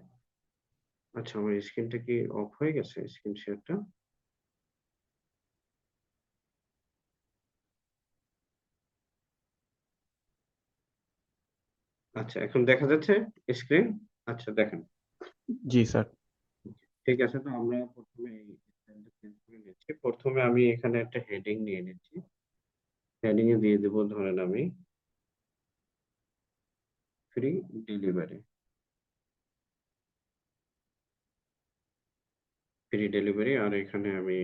আচ্ছা আমার স্ক্রিনটা কি অফ হয়ে গেছে, স্ক্রিন শেয়ারটা? আচ্ছা এখন দেখা যাচ্ছে স্ক্রিন? আচ্ছা দেখেন, জি স্যার। ঠিক আছে। তো আমরা প্রথমে এই স্টাইলটা চেঞ্জ করে নিচ্ছি। প্রথমে আমি এখানে একটা হেডিং নিয়ে নিচ্ছি। হেডিং এ দিয়ে দেবো ধরেন আমি ফ্রি ডেলিভারি। ফ্রি ডেলিভারি, আর এখানে আমি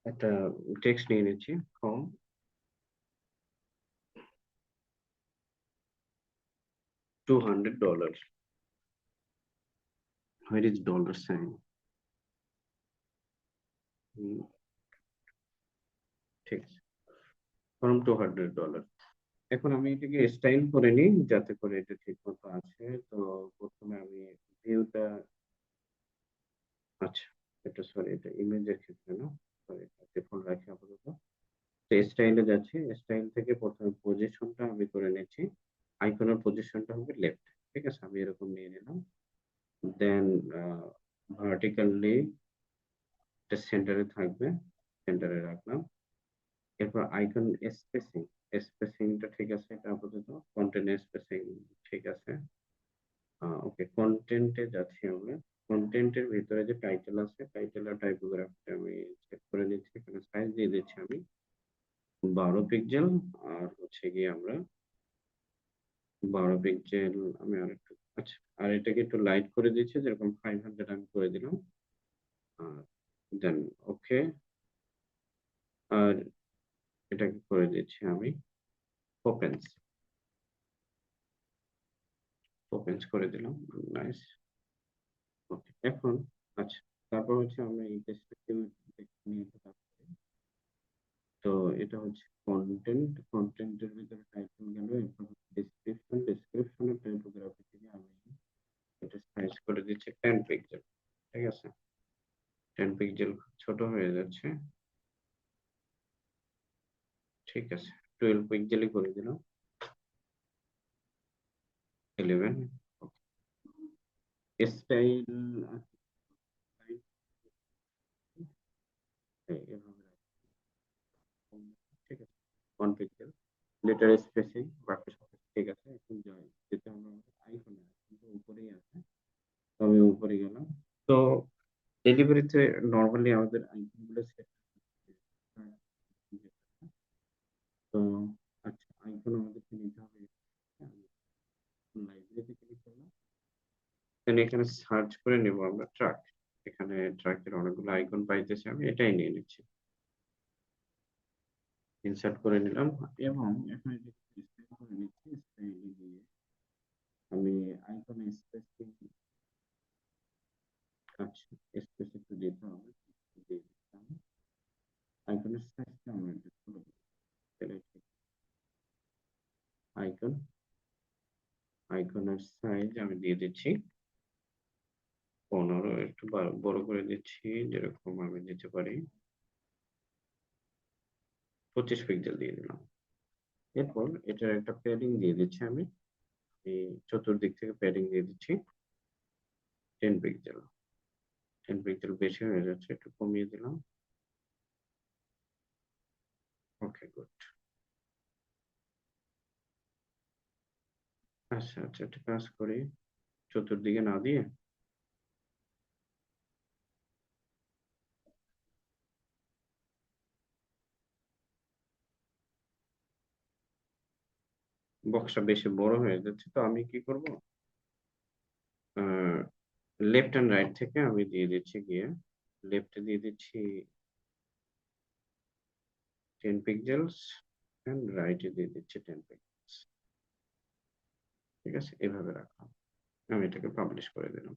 একটা টেক্সট নিয়ে নিচ্ছি, from $200। Where is dollar sign? ঠিক আছে, ফ্রম $200। এখন আমি এটাকে স্টাইল করে নিই যাতে করে এটা ঠিক মতো আছে। তো প্রথমে আমি ভিউটা, আচ্ছা এটা সরি, এটা ইমেজের ক্ষেত্রে না, সরি ডিফল্ট রাখি আপাতত। তো স্টাইলে যাচ্ছি, স্টাইল থেকে প্রথমে পজিশনটা আমি করে নিচ্ছি। আইকনের পজিশনটা হবে লেফট, ঠিক আছে, আমি এরকম নিয়ে নিলাম। দেন ভার্টিক্যালি এটা সেন্টারে থাকবে, সেন্টারে রাখলাম। এরপর আইকন স্পেসিং, স্পেসিংটা ঠিক আছে, এটা আপাতত কন্টেন্ট স্পেসিং ঠিক আছে। ওকে, কন্টেন্টে যাচ্ছি আমরা। কন্টেন্টের ভিতরে যে টাইটেল আছে, টাইটেল আর টাইপোগ্রাফিটা আমি চেক করে নিচ্ছি। এখানে সাইজ দিয়ে দিচ্ছি আমি 12 পিক্সেল। আর হচ্ছে গিয়ে আমরা 12 পিক্সেল, আমি আর একটু, আচ্ছা আর এটাকে একটু লাইট করে দিচ্ছি, যেরকম 500 আমি করে দিলাম। আর দেন ওকে, আর এটাকে করে দিচ্ছি আমি ওপেন্স, ওপেন্স করে দিলাম। নাইস। ওকে এখন, আচ্ছা তারপর হচ্ছে আমরা এই পেজটাকে নিয়ে একটু কাজ করি। তো এটা হচ্ছে কন্টেন্ট, কন্টেন্টের ভিতরে টাইটেল গেল, এরপর ডেসক্রিপশন, ডেসক্রিপশনের টাইপোগ্রাফি থেকে আমি এটা সাইজ করে দিচ্ছি 10 পিক্সেল, ঠিক আছে। 10 পিক্সেল ছোট হয়ে যাচ্ছে, ঠিক আছে। 12 পিক্সেলই করে দিলাম, 11। স্টাইল এভাবে রাখুন, ঠিক আছে। 1 পিক্সেল, লেটার স্পেসিং, বাকি সব ঠিক আছে। এখন যাই, যেটা আমরা আমাদের আইফোনে কিন্তু উপরেই আছে, তো আমি উপরে গেলাম। তো ডেলিভারিতে নর্মালি আমাদের আইফোন গুলো সেট, তো আচ্ছা আইফোন আমাদেরকে নিতে হবে। লাইব্রেরিতে ক্লিক করলাম, then এখানে সার্চ করে নেব আমরা ট্রাক। এখানে ট্রাকের অনেকগুলো আইকন পাইতেছি, আমি এটাই নিয়ে নিচ্ছি, ইনসার্ট করে নিলাম। এবং এখানে যে স্টাইল করে নিচ্ছি, স্টাইলে গিয়ে আমি আইকন স্পেস, আচ্ছা স্পেস একটু দিতে হবে, দিয়ে দিচ্ছি। আইকনের সাইজটা আমরা একটু ছোট করে দিই। আইকন, আইকনের সাইজ আমি দিয়ে দিচ্ছি 15, একটু বড় করে দিচ্ছি, যেরকম আমি দিতে পারি 25 পিক্সেল দিয়ে দিলাম। এরপর এটার একটা প্যাডিং দিয়ে দিচ্ছি আমি, এই চতুর্দিক থেকে প্যাডিং দিয়ে দিচ্ছি 10 পিক্সেল। 10 পিক্সেল বেশি হয়ে যাচ্ছে, একটু কমিয়ে দিলাম। Okay good. আচ্ছা আচ্ছা, একটা কাজ করি, চতুর্দিকে না দিয়ে বক্সটা বেশি বড় হয়ে যাচ্ছে, তো আমি কি করব, লেফট অ্যান্ড রাইট থেকে আমি দিয়ে দিচ্ছি গিয়ে, লেফটে দিয়ে দিচ্ছি 10 পিক্সেলস, অ্যান্ড রাইটে দিয়ে দিচ্ছি 10 পিক্সেলস, ঠিক আছে, এভাবে রাখলাম। আমি এটাকে পাবলিশ করে দিলাম,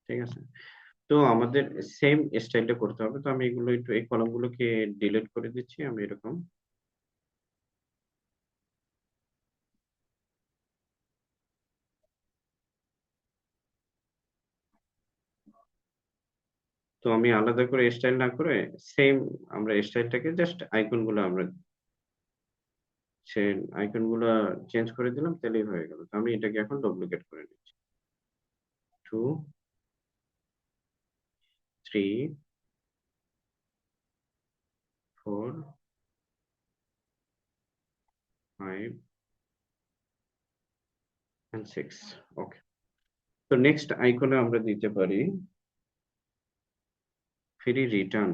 ঠিক আছে। তো আমাদের সেম স্টাইলটা করতে হবে, তো আমি এগুলো একটু, এই কলামগুলোকে ডিলিট করে দিচ্ছি আমি এরকম। তো আমি আলাদা করে স্টাইল না করে সেম আমরা স্টাইলটাকে জাস্ট আইকন গুলো আমরা সে আইকন গুলা চেঞ্জ করে দিলাম, তাহলেই হয়ে গেল। তো আমি এটাকে এখন ডুপ্লিকেট করে নিচ্ছি। 2, 3, 4, 5 and 6। ওকে। তো নেক্সট আইকনে আমরা দিতে পারি ফ্রি রিটার্ন।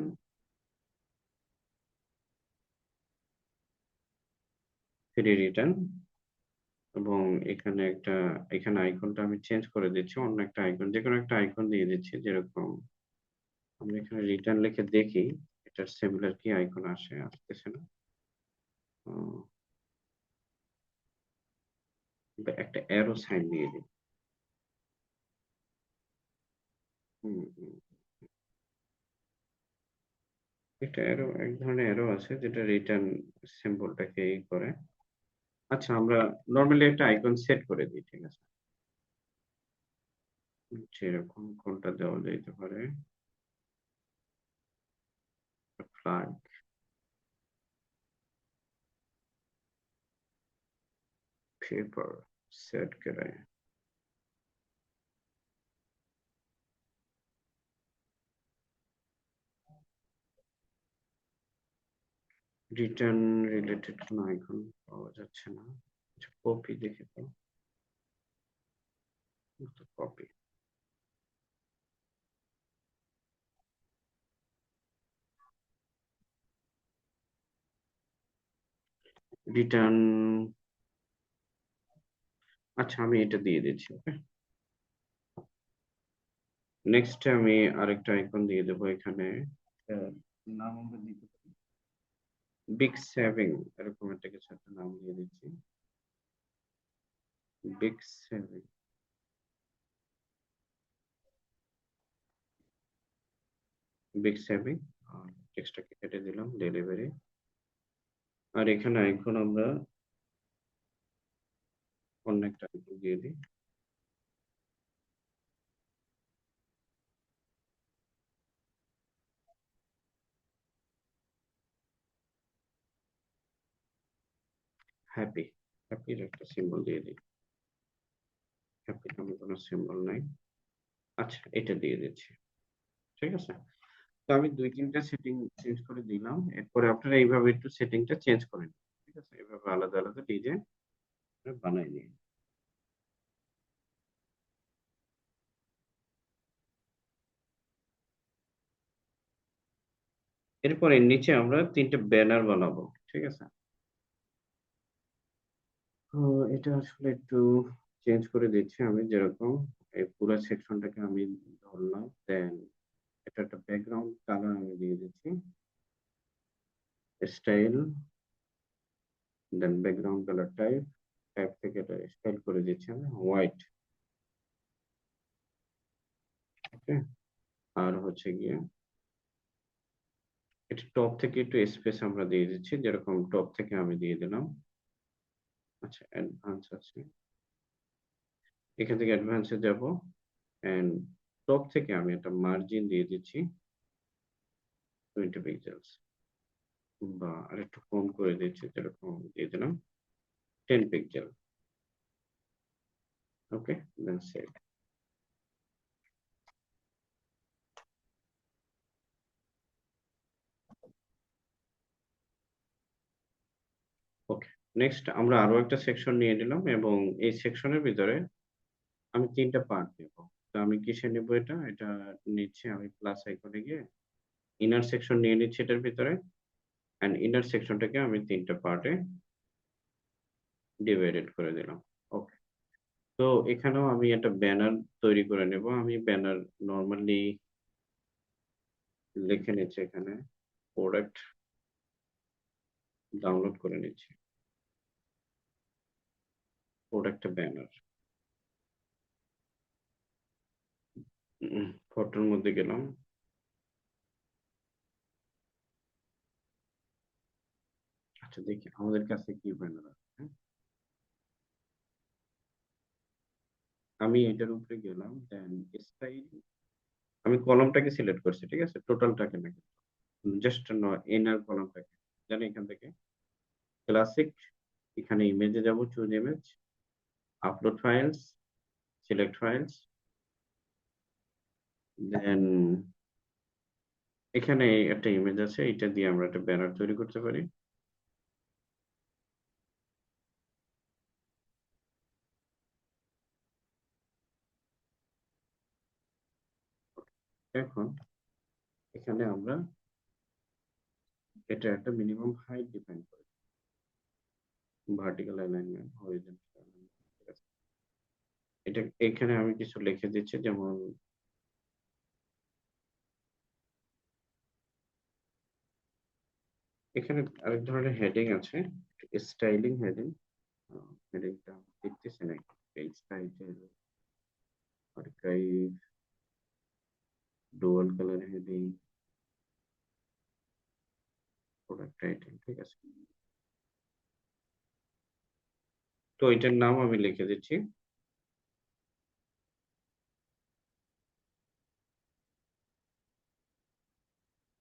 ফ্রি রিটার্ন এবং এখানে আইকনটা আমি চেঞ্জ করে দিচ্ছি, অন্য একটা আইকন, যে কোনো একটা আইকন দিয়ে দিচ্ছি। যেরকম আমরা এখানে রিটার্ন লিখে দেখি এটার সিমিলার কি আইকন আসতেছে না। একটা অ্যারো সাইন দিয়ে দিই। হুম, হুম। একটা অ্যারো, এক ধরনের অ্যারো আছে যেটা রিটার্ন সিম্বলটাকে করে। আচ্ছা, আমরা নর্মালি একটা আইকন সেট করে দিই, ঠিক আছে? যেরকম কোনটা দেওয়া যেতে পারে, ফ্ল্যাগ, पेपर सेट करें। রিটার্ন রিলেটেড কোনো আইকন পাওয়া যাচ্ছে না। কপি দেখে তো, কপি। রিটার্ন, আচ্ছা আমি এটা দিয়ে দিচ্ছি। ওকে, নেক্সট আমি আরেকটা আইকন দিয়ে দেবো এখানে। আহ, নাম আমরা দিতে পারি বিগ সেভিং, এরকম একটা কিছু একটা নাম দিয়ে দিচ্ছি। Big saving, big saving. টেক্সটটাকে কেটে দিলাম, ডেলিভারি। আর এখানে আইকন আমরা অন্য একটা আইকন দিয়ে দিই, হ্যাপি। হ্যাপির একটা সিম্বল দিয়ে দিই। হ্যাপি নামে কোনো সিম্বল নাই। আচ্ছা, এটা দিয়ে দিচ্ছি, ঠিক আছে। তো আমি 2-3টা সেটিং চেঞ্জ করে দিলাম। এরপরে আপনারা এইভাবে একটু সেটিংটা চেঞ্জ করে নিন, ঠিক আছে? এভাবে আলাদা আলাদা ডিজাইন বানাই নিন। এরপরে নিচে আমরা 3টে ব্যানার বানাবো, ঠিক আছে? তো এটা আসলে একটু চেঞ্জ করে দিচ্ছি আমি। যেরকম এই পুরো সেকশনটাকে আমি ধরলাম, দেন এটা একটা ব্যাকগ্রাউন্ড কালার আমি দিয়ে দিচ্ছি, স্টাইল, দেন ব্যাকগ্রাউন্ড কালার টাইপ, টাইপ থেকে এটা স্টাইল করে দিচ্ছি আমি হোয়াইট। ওকে, আর হচ্ছে গিয়ে এটা টপ থেকে একটু স্পেস আমরা দিয়ে দিচ্ছি, যেরকম টপ থেকে আমি দিয়ে দিলাম। আচ্ছা, অ্যাডভান্স আছে, এখান থেকে অ্যাডভান্সে যাব, এন্ড টপ থেকে আমি একটা মার্জিন দিয়ে দিচ্ছি 20 পিক্সেলস, বা আরেকটু কম করে দিচ্ছি, যেরকম দিয়ে দিলাম 10 পিক্সেল। ওকে, দেন সেভ। ওকে, নেক্সট আমরা আরো একটা সেকশন নিয়ে নিলাম এবং এই সেকশনের ভিতরে আমি 3টা পার্ট নেব। তো আমি কিসে নেব এটা, এটা নিচ্ছি আমি প্লাস আইকনে গিয়ে ইনার সেকশন নিয়ে নিচ্ছি এটার ভিতরে। অ্যান্ড ইনার সেকশনটাকে আমি 3টা পার্টে ডিভাইডেড করে দিলাম। ওকে, তো এখানেও আমি একটা ব্যানার তৈরি করে নেব। আমি ব্যানার নর্মালি লিখে নিচ্ছি এখানে, প্রোডাক্ট ডাউনলোড করে নিচ্ছি, প্রোডাক্ট ব্যানার। ফটোর মধ্যে গেলাম। আচ্ছা, দেখি আমাদের কাছে কি ব্যানার আছে। হ্যাঁ? আমি এটার উপরে গেলাম, দেন স্টাইল, আমি কলমটাকে সিলেক্ট করছি, ঠিক আছে? টোটালটাকে না, জাস্ট ইনার কলামটাকে। জানি এখান থেকে ক্লাসিক এখানে ইমেজে যাব, choose image, upload files, select files, then এখানে একটা ইমেজ আছে, এটা দিয়ে আমরা একটা ব্যানার তৈরি করতে পারি। এখন এখানে আমরা এটা একটা মিনিমাম হাইট ডিফাইন করি, ভার্টিক্যাল অ্যালাইনমেন্ট, হরিজন্টাল অ্যালাইনমেন্ট, ঠিক আছে। এটা এখানে আমি কিছু লিখে দিচ্ছি, যেমন এখানে আরেক ধরনের হেডিং আছে, স্টাইলিং হেডিং। হেডিংটা দেখতেছি না, page title, archive, dual colour heading, product title, ঠিক আছে। তো এটার নাম আমি লিখে দিচ্ছি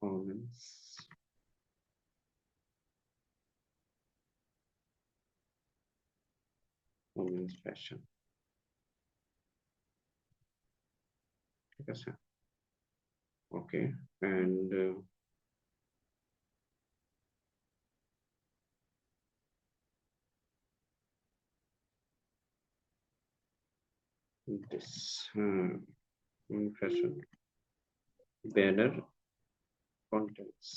ওমেন্স ওমেন্স ফ্যাশন, ঠিক আছে। Okay, and this fashion banner contents.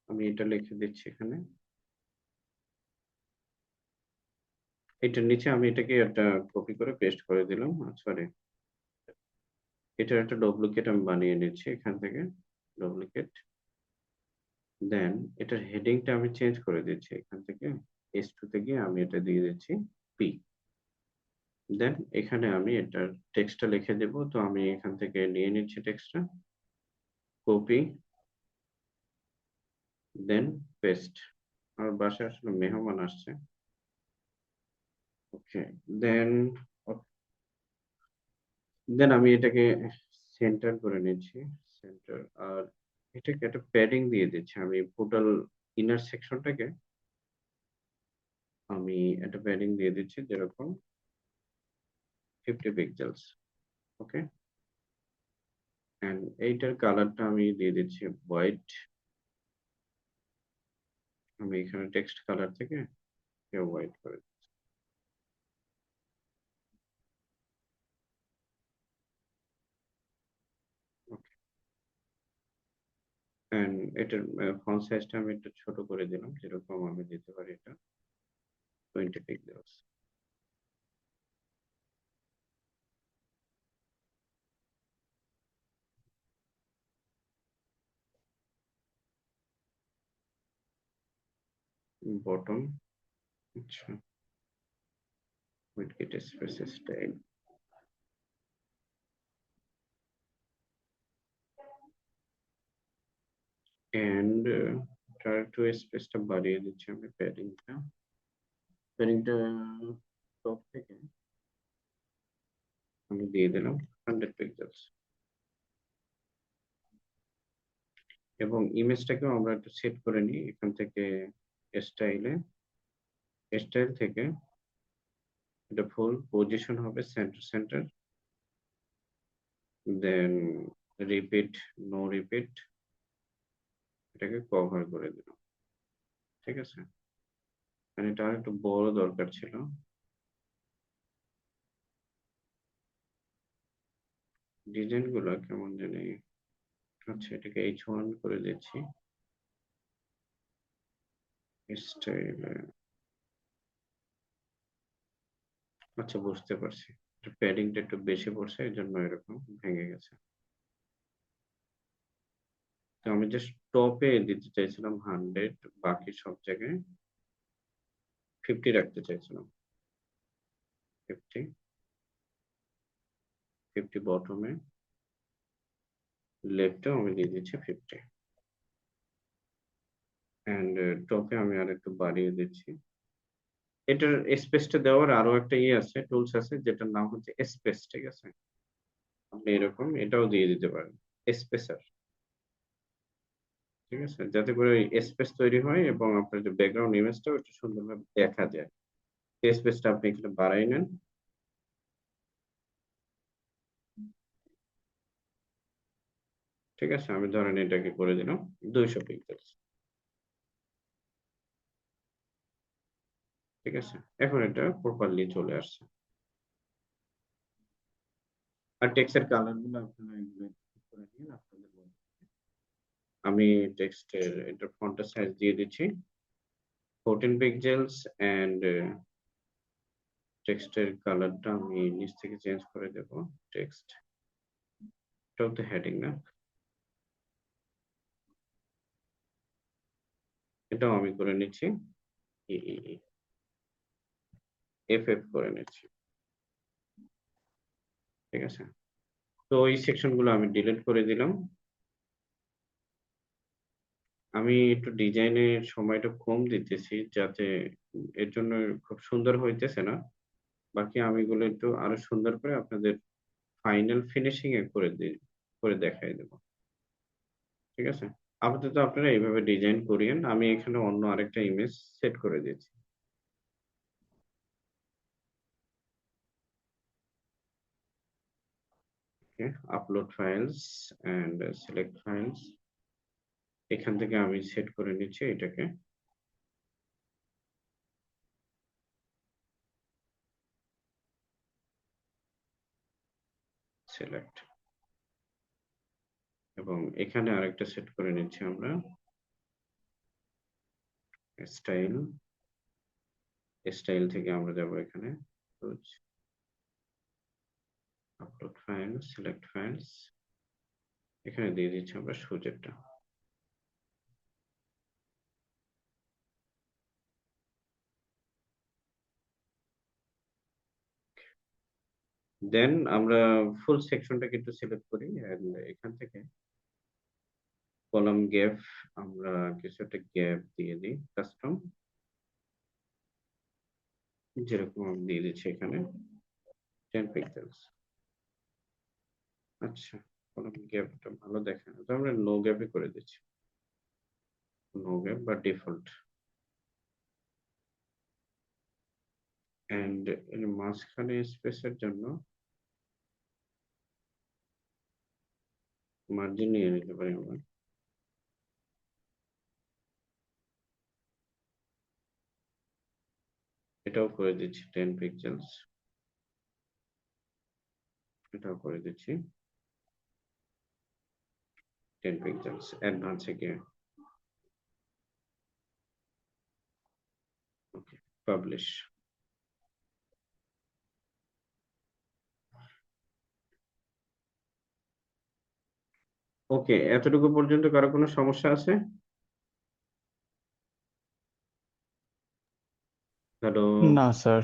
আমি এটা লিখে দিচ্ছি এখানে। এটার নিচে আমি এটাকে একটা কপি করে পেস্ট করে দিলাম, সরি, এটার একটা ডুপ্লিকেট আমি বানিয়ে নিচ্ছি এখান থেকে, ডুপ্লিকেট। দেন এটার হেডিংটা আমি চেঞ্জ করে দিচ্ছি, এখান থেকে S2 তে গিয়ে আমি এটা দিয়ে দিচ্ছি P। দেন এখানে আমি এটার টেক্সটটা লিখে দেব, তো আমি এখান থেকে নিয়ে নিচ্ছি টেক্সটটা, কপি, দেন পেস্ট। আমার বাসায় আসলে মেহমান আসছে। ওকে, দেন দেন আমি এটাকে সেন্টার করে নিচ্ছি, সেন্টার। আর এটাকে একটা প্যাডিং দিয়ে দিচ্ছি, আমি টোটাল ইনার সেকশনটাকে আমি একটা প্যাডিং দিয়ে দিচ্ছি, যেরকম 50 পিক্সেলস। ওকে, এন্ড এইটার কালারটা আমি দিয়ে দিচ্ছি হোয়াইট। আমি এখানে টেক্সট কালার থেকে হোয়াইট করে দিচ্ছি। ওকে, এন্ড এটার ফন্ট সাইজটা আমি একটু ছোট করে দিলাম, যেরকম আমি দিতে পারি এটা 20 পিক্সেলস। বটম, আচ্ছা, উইডগেট স্পেস স্টাইল, এন্ড তার একটু স্পেসটা বাড়িয়ে দিচ্ছি আমি, প্যাডিংটা প্যাডিংটা টপ থেকে আমি দিয়ে দিলাম 100 পিক্সেলস। এবং ইমেজটাকেও আমরা একটু সেট করে নিই এখান থেকে, স্টাইলে, স্টাইল থেকে এটা ফুল পজিশন হবে সেন্টার সেন্টার, দেন রিপিট, নো রিপিট, এটাকে কভার করে দিলাম, ঠিক আছে। মানে এটা আর একটু বড় দরকার ছিল। ডিজাইন গুলো কেমন জানি, আচ্ছা এটাকে H1 করে দিচ্ছি, স্টাইল, আচ্ছা বুঝতে পারছি, প্যাডিংটা একটু বেশি পড়ছে, এই জন্য এরকম ভেঙে গেছে। তো আমি জাস্ট টপে দিতে চাইছিলাম 100, বাকি সব জায়গায় 50 রাখতে চাইছিলাম, 50, 50 বটমে, লেফটেও আমি দিয়ে দিচ্ছি 50, অ্যান্ড টপে আমি আর একটু বাড়িয়ে দিচ্ছি, এটার স্পেসটা দেওয়ার আরো একটা ইয়ে আছে, টুলস আছে, যেটার নাম হচ্ছে স্পেস। ঠিক আছে, আপনি এরকম এটাও দিয়ে দিতে পারেন, স্পেসার। ঠিক আছে, যাতে করে স্পেস তৈরি হয় এবং আপনার যে ব্যাকগ্রাউন্ড ইমেজটা ওটা সুন্দরভাবে দেখা যায়। স্পেসটা আপনি এখানে বাড়াই নেন। ঠিক আছে, আমি ধরেন এটাকে করে দিলাম 200 পিক্সেল। ঠিক আছে, এখন এটা প্রপারলি চলে আসছে। আর টেক্সটের কালার গুলো আপনারা এগুলো ঠিক করে নিন আপনাদের মধ্যে। আমি টেক্সটের এটা ফন্টের সাইজ দিয়ে দিচ্ছি 14 পিক্সেলস, এন্ড টেক্সটের কালারটা আমি নিচ থেকে চেঞ্জ করে দেব। টেক্সট, এটাও তো হেডিং না, এটাও আমি করে নিচ্ছি এফ করে নিচ্ছি। ঠিক আছে, তো এই সেকশন গুলো আমি ডিলিট করে দিলাম। আমি একটু ডিজাইনের সময়টা কম দিতেছি, যাতে এর জন্য খুব সুন্দর হইতেছে না। বাকি আমি এগুলো একটু আরো সুন্দর করে আপনাদের ফাইনাল ফিনিশিং এ করে দেখাই দেবো। ঠিক আছে, আপাতত আপনারা এইভাবে ডিজাইন করিয়েন, আমি এখানে অন্য আরেকটা ইমেজ সেট করে দিচ্ছি। Okay, upload files and select files, এখান থেকে আমি সেট করে নিচ্ছি এটাকে। সিলেক্ট, এবং এখানে আরেকটা সেট করে নিচ্ছি আমরা, স্টাইল। স্টাইল থেকে আমরা যাব এখানে আপলোড ফাইল, সিলেক্ট ফাইলস, এখানে দিয়ে দিচ্ছি আমরা সুজেরটা। দেন আমরা ফুল সেকশনটাকে একটু সিলেক্ট করি, and এখান থেকে কলাম গ্যাপ আমরা কিছু একটা গ্যাপ দিয়ে দিই কাস্টম, যেরকম আমি দিয়ে দিচ্ছি এখানে 10 পিক্সেলস। আচ্ছা, কলাম গ্যাপটা ভালো দেখে না, তো আমরা নো গ্যাপে করে দিচ্ছি, নো গ্যাপ বা ডিফল্ট। এন্ড এর মাঝখানে স্পেসের জন্য মার্জিন নিয়ে নিতে পারি আমরা। এটাও করে দিচ্ছি 10 পিক্সেলস, এটাও করে দিচ্ছি 10 পিক্সেলস। অ্যাডভান্সে গিয়ে ওকে, পাবলিশ। ওকে, এতটুকু পর্যন্ত কারো কোনো সমস্যা আছে? হ্যালো। না স্যার।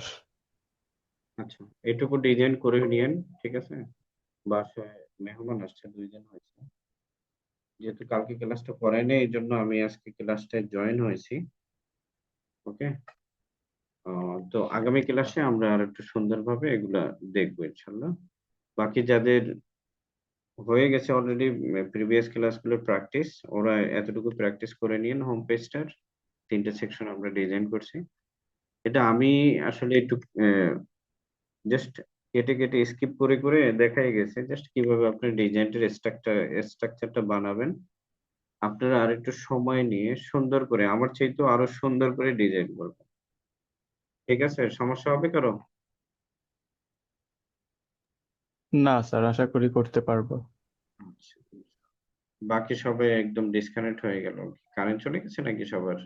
আচ্ছা, এটুকু ডিজাইন করে নিয়েন। ঠিক আছে, বাসায় মেহমান আসছে, 2 দিন হয়েছে, যেহেতু কালকে ক্লাসটা করাই নেই এই জন্য আমি আজকে ক্লাসটায় জয়েন হয়েছি। ওকে, তো আগামী ক্লাসে আমরা আর একটু সুন্দরভাবে এগুলা দেখবো ইনশাল্লাহ। বাকি যাদের হয়ে গেছে অলরেডি প্রিভিয়াস ক্লাসগুলোর প্র্যাকটিস, ওরা এতটুকু প্র্যাকটিস করে নিন। হোম পেজটার 3টে সেকশন আমরা ডিজাইন করছি, এটা আমি আসলে একটু জাস্ট কেটে কেটে স্কিপ করে করে দেখাই গেছে, জাস্ট কিভাবে আপনি ডিজাইনটার স্ট্রাকচারটা বানাবেন। আপনারা আর একটু সময় নিয়ে সুন্দর করে, আমার চাইতে আরো সুন্দর করে ডিজাইন করবেন। ঠিক আছে, সমস্যা হবে কারো? না স্যার, আশা করি করতে পারবো। আচ্ছা, বাকি সবাই একদম ডিসকানেক্ট হয়ে গেল, কারেন্ট চলে গেছে নাকি সবার,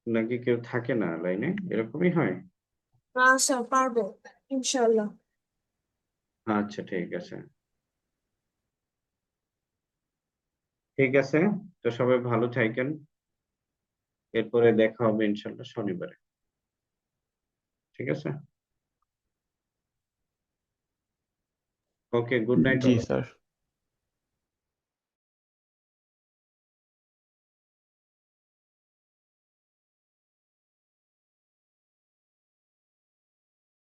নাকি কেউ থাকে না লাইনে, এরকমই হয়? না স্যার, পারবো ইনশাল্লাহ। আচ্ছা, ঠিক আছে। ঠিক আছে, তো সবাই ভালো থাকেন, এরপরে দেখা হবে ইনশাল্লাহ শনিবারে। ঠিক আছে, ওকে, গুড নাইট জি অল। স্যার।